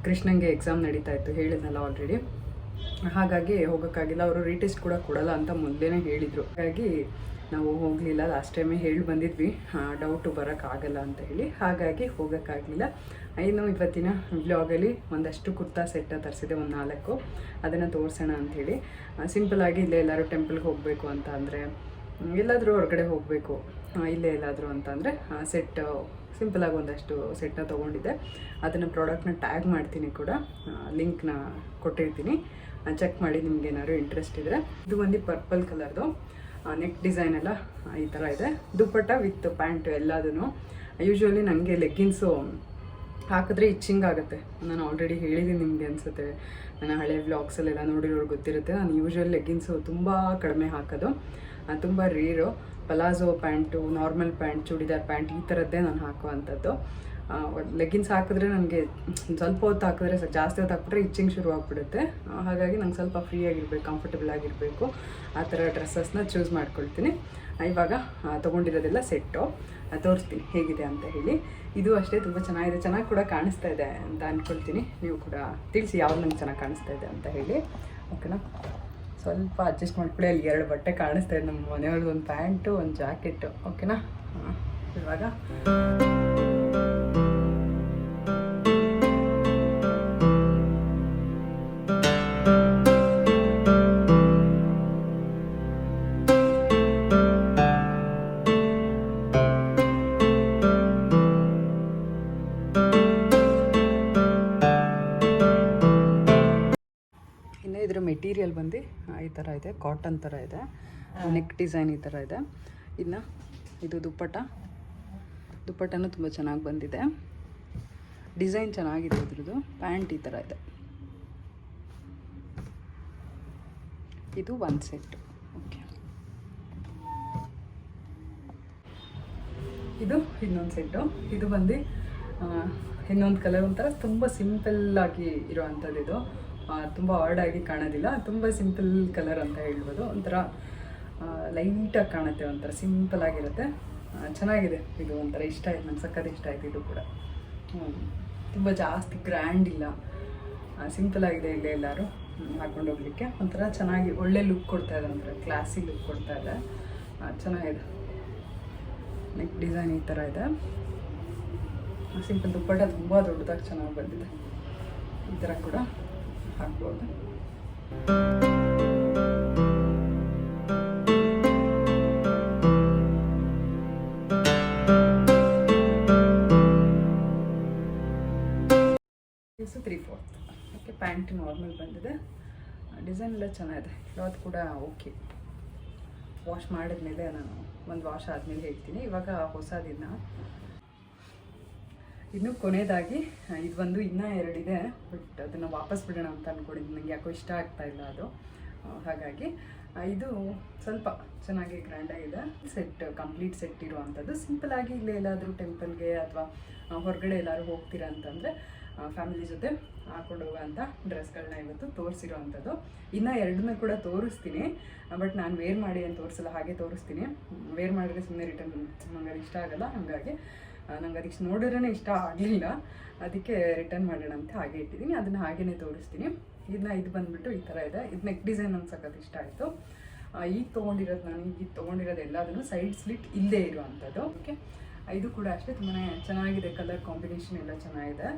ಕೃಷ್ಣಂಗೆ ಎಕ್ಸಾಮ್ ನಡೀತಾ ಇತ್ತು, ಹೇಳಿದ್ನಲ್ಲ ಆಲ್ರೆಡಿ, ಹಾಗಾಗಿ ಹೋಗೋಕ್ಕಾಗಿಲ್ಲ. ಅವರು ರೀಟೆಸ್ಟ್ ಕೂಡ ಕೊಡಲ್ಲ ಅಂತ ಮೊದಲೇ ಹೇಳಿದರು, ಹಾಗಾಗಿ ನಾವು ಹೋಗಲಿಲ್ಲ. ಲಾಸ್ಟ್ ಟೈಮೇ ಹೇಳಿ ಬಂದಿದ್ವಿ ಡೌಟು ಬರೋಕ್ಕಾಗಲ್ಲ ಅಂತ ಹೇಳಿ, ಹಾಗಾಗಿ ಹೋಗೋಕ್ಕಾಗಲಿಲ್ಲ. ಇನ್ನು ಇವತ್ತಿನ ವ್ಲಾಗಲ್ಲಿ ಒಂದಷ್ಟು ಕುರ್ತಾ ಸೆಟ್ನ ತರಿಸಿದೆ, ಒಂದು 4. ಅದನ್ನು ತೋರಿಸೋಣ ಅಂಥೇಳಿ. ಸಿಂಪಲಾಗಿ ಇಲ್ಲೇ ಎಲ್ಲರೂ ಟೆಂಪಲ್ಗೆ ಹೋಗಬೇಕು ಅಂತ ಅಂದರೆ, ಎಲ್ಲಾದರೂ ಹೊರಗಡೆ ಹೋಗಬೇಕು ಇಲ್ಲೇ ಎಲ್ಲಾದರೂ ಅಂತ ಅಂದರೆ ಸೆಟ್ ಸಿಂಪಲಾಗಿ ಒಂದಷ್ಟು ಸೆಟ್ನ ತೊಗೊಂಡಿದ್ದೆ. ಅದನ್ನು ಪ್ರಾಡಕ್ಟ್ನ ಟ್ಯಾಗ್ ಮಾಡ್ತೀನಿ ಕೂಡ, ಲಿಂಕ್ನ ಕೊಟ್ಟಿರ್ತೀನಿ, ಚೆಕ್ ಮಾಡಿ ನಿಮ್ಗೆ ಏನಾದ್ರು ಇಂಟ್ರೆಸ್ಟ್ ಇದ್ದರೆ. ಇದು ಒಂದು ಪರ್ಪಲ್ ಕಲರ್ದು ನೆಕ್ ಡಿಸೈನ್ ಎಲ್ಲ ಈ ಥರ ಇದೆ. ದುಪ್ಪಟ್ಟ ವಿತ್ ಪ್ಯಾಂಟು ಎಲ್ಲದೂ. ಯೂಶ್ವಲಿ ನನಗೆ ಲೆಗ್ಗಿನ್ಸು ಹಾಕಿದ್ರೆ ಇಚ್ಚಿಂಗ್ ಆಗುತ್ತೆ. ನಾನು ಆಲ್ರೆಡಿ ಹೇಳಿದ್ದೀನಿ ನಿಮಗೆ ಅನಿಸುತ್ತೆ, ನನ್ನ ಹಳೆ ವ್ಲಾಗ್ಸಲ್ಲೆಲ್ಲ ನೋಡಿರೋರು ಗೊತ್ತಿರುತ್ತೆ. ನಾನು ಯೂಶ್ವಲಿ ಲೆಗ್ಗಿನ್ಸು ತುಂಬ ಕಡಿಮೆ ಹಾಕೋದು, ತುಂಬ rare. Palazzo pant, normal pant, churidar pant ಈ ಥರದ್ದೇ ನಾನು ಹಾಕುವಂಥದ್ದು. ಲೆಗ್ಗಿನ್ಸ್ ಹಾಕಿದ್ರೆ ನನಗೆ ಸ್ವಲ್ಪ ಹೊತ್ತು ಹಾಕಿದ್ರೆ ಜಾಸ್ತಿ ಹೊತ್ತು ಹಾಕಿದ್ರೆ ಇಚ್ಚಿಂಗ್ ಶುರು ಆಗಿಬಿಡುತ್ತೆ. ಹಾಗಾಗಿ ನಂಗೆ ಸ್ವಲ್ಪ ಫ್ರೀ ಆಗಿರಬೇಕು, ಕಂಫರ್ಟಬಲ್ ಆಗಿರಬೇಕು, ಆ ಥರ ಡ್ರೆಸ್ಸಸ್ನ ಚೂಸ್ ಮಾಡ್ಕೊಳ್ತೀನಿ. ಇವಾಗ ತೊಗೊಂಡಿರೋದೆಲ್ಲ ಸೆಟ್ಟು ತೋರಿಸ್ತೀನಿ ಹೇಗಿದೆ ಅಂತ ಹೇಳಿ. ಇದು ಅಷ್ಟೇ ತುಂಬ ಚೆನ್ನಾಗಿದೆ, ಚೆನ್ನಾಗಿ ಕೂಡ ಕಾಣಿಸ್ತಾ ಇದೆ ಅಂತ ಅಂದ್ಕೊಳ್ತೀನಿ. ನೀವು ಕೂಡ ತಿಳಿಸಿ ಯಾವ್ದು ನಂಗೆ ಚೆನ್ನಾಗಿ ಕಾಣಿಸ್ತಾ ಇದೆ ಅಂತ ಹೇಳಿ, ಓಕೆನಾ. ಸ್ವಲ್ಪ ಅಡ್ಜಸ್ಟ್ ಮಾಡ್ಕೊಳ್ಳಿ. ಅಲ್ಲಿ 2 ಬಟ್ಟೆ ಕಾಣಿಸ್ತಾ ಇದೆ ನಮ್ಮ ಮನೆಯವ್ರದ್ದು, ಒಂದು ಪ್ಯಾಂಟು, ಒಂದು ಜಾಕೆಟು, ಓಕೆನಾ. ಇವಾಗ ಇದರ ಮೆಟೀರಿಯಲ್ ಬಂದು ಈ ಥರ ಇದೆ, ಕಾಟನ್ ಥರ ಇದೆ. ನೆಕ್ ಡಿಸೈನ್ ಈ ಥರ ಇದೆ. ಇನ್ನು ಇದು ದುಪ್ಪಟ್ಟನೂ ತುಂಬ ಚೆನ್ನಾಗಿ ಬಂದಿದೆ, ಡಿಸೈನ್ ಚೆನ್ನಾಗಿದೆ. ಇದ್ರದ್ದು ಪ್ಯಾಂಟ್ ಈ ಥರ ಇದೆ. ಇದು ಒಂದು ಸೆಟ್, ಓಕೆ. ಇದು ಇನ್ನೊಂದು ಸೆಟ್ಟು. ಇದು ಬಂದು ಇನ್ನೊಂದು ಕಲರ್, ಒಂಥರ ತುಂಬ ಸಿಂಪಲ್ಲಾಗಿ ಇರೋವಂಥದ್ದು. ಇದು ತುಂಬ ಆರ್ಡಾಗಿ ಕಾಣೋದಿಲ್ಲ, ತುಂಬ ಸಿಂಪಲ್ ಕಲರ್ ಅಂತ ಹೇಳ್ಬೋದು. ಒಂಥರ ಲೈಟಾಗಿ ಕಾಣುತ್ತೆ, ಒಂಥರ ಸಿಂಪಲಾಗಿರುತ್ತೆ, ಚೆನ್ನಾಗಿದೆ. ಇದು ಒಂಥರ ಇಷ್ಟ ಆಯ್ತು, ನಂಗೆ ಸಕ್ಕತ್ ಇಷ್ಟ ಆಯ್ತು. ಇದು ಕೂಡ ತುಂಬ ಜಾಸ್ತಿ ಗ್ರ್ಯಾಂಡ್ ಇಲ್ಲ, ಸಿಂಪಲಾಗಿದೆ. ಇಲ್ಲೇ ಎಲ್ಲರೂ ಹಾಕೊಂಡು ಹೋಗ್ಲಿಕ್ಕೆ ಒಂಥರ ಚೆನ್ನಾಗಿ ಒಳ್ಳೆ ಲುಕ್ ಕೊಡ್ತಾ ಇದೆ, ಒಂಥರ ಕ್ಲಾಸಿ ಲುಕ್ ಕೊಡ್ತಾ ಇದೆ, ಚೆನ್ನಾಗಿದೆ. ನೆಕ್ ಡಿಸೈನ್ ಈ ಥರ ಇದೆ, ಸಿಂಪಲ್. ದುಪ್ಪಟ್ಟ ತುಂಬ ದೊಡ್ಡದಾಗಿ ಚೆನ್ನಾಗಿ ಬಂದಿದೆ. ಈ ಥರ ಕೂಡ ಹಾಕ್ಬೋದು. ಇದು 3/4. ಓಕೆ, ಪ್ಯಾಂಟ್ ನಾರ್ಮಲ್ ಬಂದಿದೆ. ಡಿಸೈನ್ ಎಲ್ಲ ಚೆನ್ನಾಗಿದೆ, ಕ್ಲಾತ್ ಕೂಡ ಓಕೆ. ವಾಶ್ ಮಾಡಿದ್ಮೇಲೆ ನಾನು ಒಂದು ವಾಶ್ ಆದಮೇಲೆ ಹೇಳ್ತೀನಿ. ಇವಾಗ ಹೊಸದಿನ್ನ ಇನ್ನು ಕೊನೆಯದಾಗಿ ಇದು ಒಂದು ಇನ್ನೂ 2 ಇದೆ, ಬಟ್ ಅದನ್ನು ವಾಪಸ್ ಬಿಡೋಣ ಅಂತ ಅಂದ್ಕೊಂಡಿದ್ದೀನಿ. ನನಗೆ ಯಾಕೋ ಇಷ್ಟ ಆಗ್ತಾ ಇಲ್ಲ ಅದು. ಹಾಗಾಗಿ ಇದು ಸ್ವಲ್ಪ ಚೆನ್ನಾಗಿ ಗ್ರ್ಯಾಂಡಾಗಿದೆ. ಸೆಟ್, ಕಂಪ್ಲೀಟ್ ಸೆಟ್ ಇರುವಂಥದ್ದು. ಸಿಂಪಲಾಗಿ ಇಲ್ಲೇ ಎಲ್ಲಾದರೂ ಟೆಂಪಲ್ಗೆ ಅಥವಾ ಹೊರಗಡೆ ಎಲ್ಲರೂ ಹೋಗ್ತೀರಾ ಅಂತಂದರೆ ಫ್ಯಾಮಿಲಿ ಜೊತೆ ಹಾಕೊಂಡು ಹೋಗೋಂಥ ಡ್ರೆಸ್ಗಳನ್ನ ಇವತ್ತು ತೋರಿಸಿರೋವಂಥದ್ದು. ಇನ್ನೂ 2 ಕೂಡ ತೋರಿಸ್ತೀನಿ, ಬಟ್ ನಾನು ವೇರ್ ಮಾಡಿ ಅಂತ ತೋರಿಸಲ್ಲ, ಹಾಗೆ ತೋರಿಸ್ತೀನಿ. ವೇರ್ ಮಾಡಿದ್ರೆ ಸುಮ್ಮನೆ ರಿಟರ್ನ್ ನಂಗೆ ಅದು ಇಷ್ಟ ಆಗಲ್ಲ. ಹಾಗಾಗಿ ನಂಗೆ ಅದಕ್ಕೆ ನೋಡಿದ್ರೇ ಇಷ್ಟ ಆಗಲಿಲ್ಲ, ಅದಕ್ಕೆ ರಿಟರ್ನ್ ಮಾಡೋಣ ಅಂತ ಹಾಗೆ ಇಟ್ಟಿದ್ದೀನಿ. ಅದನ್ನು ಹಾಗೇ ತೋರಿಸ್ತೀನಿ. ಇದು ಬಂದುಬಿಟ್ಟು ಈ ಥರ ಇದೆ. ಇದು ನೆಕ್ ಡಿಸೈನ್ ನಂಗೆ ಸಖತ್ ಇಷ್ಟ ಆಯಿತು. ಈಗ ತೊಗೊಂಡಿರೋದು ನಾನು ಈಗ ತೊಗೊಂಡಿರೋದು ಎಲ್ಲದನ್ನು ಸೈಡ್ ಸ್ಲಿಟ್ ಇಲ್ಲೇ ಇರುವಂಥದ್ದು. ಓಕೆ, ಇದು ಕೂಡ ಅಷ್ಟೇ ತುಂಬಾ ಚೆನ್ನಾಗಿದೆ. ಕಲರ್ ಕಾಂಬಿನೇಷನ್ ಎಲ್ಲ ಚೆನ್ನಾಗಿದೆ.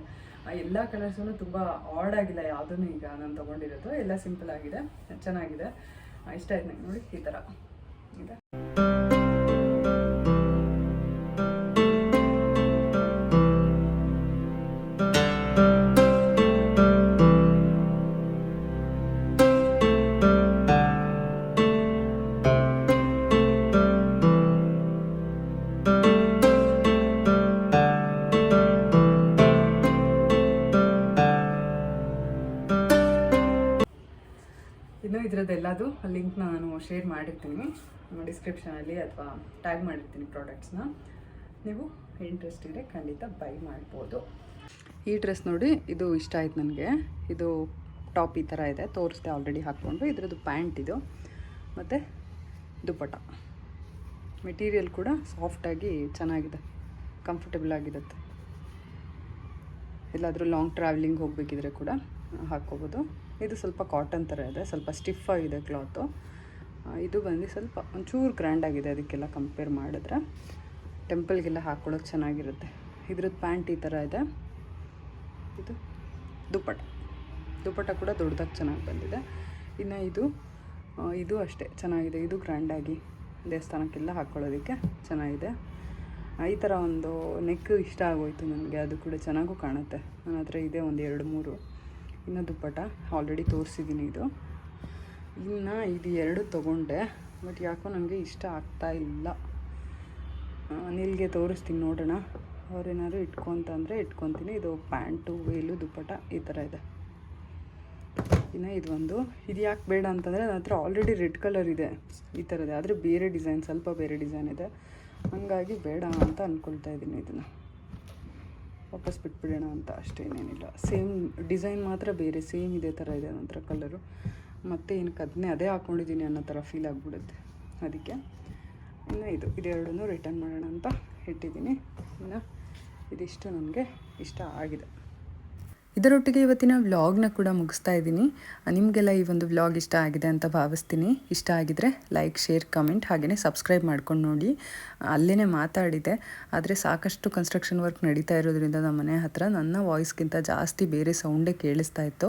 ಎಲ್ಲ ಕಲರ್ಸೂ ತುಂಬ ಆಡ್ ಆಗಿಲ್ಲ ಯಾವುದೂ. ಈಗ ನಾನು ತೊಗೊಂಡಿರೋದು ಎಲ್ಲ ಸಿಂಪಲ್ ಆಗಿದೆ, ಚೆನ್ನಾಗಿದೆ, ಇಷ್ಟ ಆಯ್ತು ನಂಗೆ. ನೋಡಿ ಈ ಥರ ಇದೆ. ಇನ್ನು ಇದರದ್ದೆಲ್ಲದು ಲಿಂಕ್ನ ನಾನು ಶೇರ್ ಮಾಡಿರ್ತೀನಿ ಡಿಸ್ಕ್ರಿಪ್ಷನಲ್ಲಿ ಅಥವಾ ಟ್ಯಾಗ್ ಮಾಡಿರ್ತೀನಿ ಪ್ರಾಡಕ್ಟ್ಸ್ನ. ನೀವು ಇಂಟ್ರೆಸ್ಟ್ ಇದ್ದರೆ ಖಂಡಿತ ಬೈ ಮಾಡ್ಬೋದು. ಈ ಡ್ರೆಸ್ ನೋಡಿ, ಇದು ಇಷ್ಟ ಆಯ್ತು ನನಗೆ. ಇದು ಟಾಪ್ ಈ ಥರ ಇದೆ, ತೋರಿಸ್ದೆ ಆಲ್ರೆಡಿ ಹಾಕ್ಕೊಂಡು. ಇದರದ್ದು ಪ್ಯಾಂಟ್ ಇದು, ಮತ್ತು ದುಪ್ಪಟ. ಮೆಟೀರಿಯಲ್ ಕೂಡ ಸಾಫ್ಟಾಗಿ ಚೆನ್ನಾಗಿದೆ, ಕಂಫರ್ಟಬಲ್ ಆಗಿರುತ್ತೆ. ಎಲ್ಲಾದರೂ ಲಾಂಗ್ ಟ್ರಾವೆಲಿಂಗ್ ಹೋಗಬೇಕಿದ್ರೆ ಕೂಡ ಹಾಕ್ಕೋಬೋದು. ಇದು ಸ್ವಲ್ಪ ಕಾಟನ್ ಥರ ಇದೆ, ಸ್ವಲ್ಪ ಸ್ಟಿಫ್ ಆಗಿದೆ ಕ್ಲಾತು. ಇದು ಬಂದು ಸ್ವಲ್ಪ ಒಂಚೂರು ಗ್ರ್ಯಾಂಡಾಗಿದೆ ಅದಕ್ಕೆಲ್ಲ ಕಂಪೇರ್ ಮಾಡಿದ್ರೆ. ಟೆಂಪಲ್ಗೆಲ್ಲ ಹಾಕ್ಕೊಳ್ಳೋಕೆ ಚೆನ್ನಾಗಿರುತ್ತೆ. ಇದ್ರದ್ದು ಪ್ಯಾಂಟ್ ಈ ಥರ ಇದೆ. ಇದು ದುಪ್ಪಟ ಕೂಡ ದೊಡ್ಡದಾಗಿ ಚೆನ್ನಾಗಿ ಬಂದಿದೆ. ಇನ್ನು ಇದು ಅಷ್ಟೇ ಚೆನ್ನಾಗಿದೆ. ಇದು ಗ್ರ್ಯಾಂಡಾಗಿ ದೇವಸ್ಥಾನಕ್ಕೆಲ್ಲ ಹಾಕ್ಕೊಳ್ಳೋದಕ್ಕೆ ಚೆನ್ನಾಗಿದೆ. ಈ ಥರ ಒಂದು ನೆಕ್ ಇಷ್ಟ ಆಗೋಯ್ತು ನನಗೆ, ಅದು ಕೂಡ ಚೆನ್ನಾಗೂ ಕಾಣುತ್ತೆ. ನನ್ನ ಹತ್ರ ಇದೆ ಒಂದು 2-3. ಇನ್ನು ದುಪ್ಪಟ ಆಲ್ರೆಡಿ ತೋರಿಸಿದ್ದೀನಿ. ಇನ್ನು ಇದು 2 ತೊಗೊಂಡೆ, ಬಟ್ ಯಾಕೋ ನನಗೆ ಇಷ್ಟ ಆಗ್ತಾ ಇಲ್ಲ. ಅನಿಲ್ಗೆ ತೋರಿಸ್ತೀನಿ, ನೋಡೋಣ. ಅವ್ರೇನಾದ್ರು ಇಟ್ಕೊತಂದರೆ ಇಟ್ಕೊತೀನಿ. ಇದು ಪ್ಯಾಂಟು, ವೇಲು, ದುಪ್ಪಟ ಈ ಥರ ಇದೆ. ಇನ್ನು ಇದು ಯಾಕೆ ಬೇಡ ಅಂತಂದರೆ ನನ್ನ ಹತ್ರ ಆಲ್ರೆಡಿ ರೆಡ್ ಕಲರ್ ಇದೆ ಈ ಥರದ್ದು, ಆದರೆ ಬೇರೆ ಡಿಸೈನ್, ಸ್ವಲ್ಪ ಬೇರೆ ಡಿಸೈನ್ ಇದೆ. ಹಾಗಾಗಿ ಬೇಡ ಅಂತ ಅಂದ್ಕೊಳ್ತಾ ಇದ್ದೀನಿ. ಇದನ್ನು ವಾಪಸ್ ಬಿಟ್ಬಿಡೋಣ ಅಂತ ಅಷ್ಟೇ, ಏನೇನಿಲ್ಲ. ಸೇಮ್ ಡಿಸೈನ್ ಮಾತ್ರ ಬೇರೆ, ಸೇಮ್ ಇದೇ ಥರ ಇದೆ ನನ್ನ ಹತ್ರ ಕಲರು. ಮತ್ತು ಏನಕ್ಕೆ ಅದೇ ಹಾಕ್ಕೊಂಡಿದ್ದೀನಿ ಅನ್ನೋ ಥರ ಫೀಲ್ ಆಗಿಬಿಡುತ್ತೆ. ಅದಕ್ಕೆ ಇನ್ನು ಇದೆರಡನ್ನೂ ರಿಟರ್ನ್ ಮಾಡೋಣ ಅಂತ ಇಟ್ಟಿದ್ದೀನಿ. ಇನ್ನು ಇದಿಷ್ಟು ನನಗೆ ಇಷ್ಟ ಆಗಿದೆ. ಇದರೊಟ್ಟಿಗೆ ಇವತ್ತಿನ ವ್ಲಾಗ್ನ ಕೂಡ ಮುಗಿಸ್ತಾ ಇದ್ದೀನಿ. ನಿಮಗೆಲ್ಲ ಈ ಒಂದು ವ್ಲಾಗ್ ಇಷ್ಟ ಆಗಿದೆ ಅಂತ ಭಾವಿಸ್ತೀನಿ. ಇಷ್ಟ ಆಗಿದರೆ ಲೈಕ್, ಶೇರ್, ಕಮೆಂಟ್, ಹಾಗೆಯೇ ಸಬ್ಸ್ಕ್ರೈಬ್ ಮಾಡ್ಕೊಂಡು ನೋಡಿ. ಅಲ್ಲೇ ಮಾತಾಡಿದೆ, ಆದರೆ ಸಾಕಷ್ಟು ಕನ್ಸ್ಟ್ರಕ್ಷನ್ ವರ್ಕ್ ನಡೀತಾ ಇರೋದ್ರಿಂದ ನಮ್ಮ ಮನೆ ಹತ್ರ ನನ್ನ ವಾಯ್ಸ್ಗಿಂತ ಜಾಸ್ತಿ ಬೇರೆ ಸೌಂಡೇ ಕೇಳಿಸ್ತಾ ಇತ್ತು.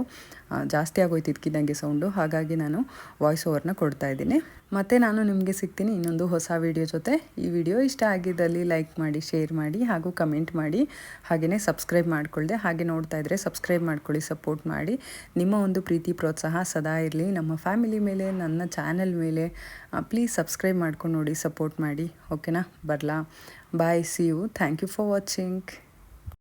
ಜಾಸ್ತಿ ಆಗೋಯ್ತು ಇದಕ್ಕಿದ್ದಂಗೆ ಸೌಂಡು. ಹಾಗಾಗಿ ನಾನು ವಾಯ್ಸ್ ಓವರ್ನ ಕೊಡ್ತಾ ಇದ್ದೀನಿ. ಮತ್ತು ನಾನು ನಿಮಗೆ ಸಿಗ್ತೀನಿ ಇನ್ನೊಂದು ಹೊಸ ವಿಡಿಯೋ ಜೊತೆ. ಈ ವಿಡಿಯೋ ಇಷ್ಟ ಆಗಿದ್ದಲ್ಲಿ ಲೈಕ್ ಮಾಡಿ, ಶೇರ್ ಮಾಡಿ, ಹಾಗೂ ಕಮೆಂಟ್ ಮಾಡಿ, ಹಾಗೆಯೇ ಸಬ್ಸ್ಕ್ರೈಬ್ ಮಾಡಿಕೊಳ್ಳದೆ ಹಾಗೆ ನೋಡ್ತಾ ಇದ್ದರೆ ಸಬ್ಸ್ಕ್ರೈಬ್ ಮಾಡ್ಕೊಳ್ಳಿ, ಸಪೋರ್ಟ್ ಮಾಡಿ. ನಿಮ್ಮ ಒಂದು ಪ್ರೀತಿ ಪ್ರೋತ್ಸಾಹ ಸದಾ ಇರಲಿ ನಮ್ಮ ಫ್ಯಾಮಿಲಿ ಮೇಲೆ, ನನ್ನ ಚಾನೆಲ್ ಮೇಲೆ. ಪ್ಲೀಸ್ ಸಬ್ಸ್ಕ್ರೈಬ್ ಮಾಡ್ಕೊಂಡು ನೋಡಿ, ಸಪೋರ್ಟ್ ಮಾಡಿ. ಓಕೆನಾ? ಬರಲಾ? Bye, see you. Thank you for watching.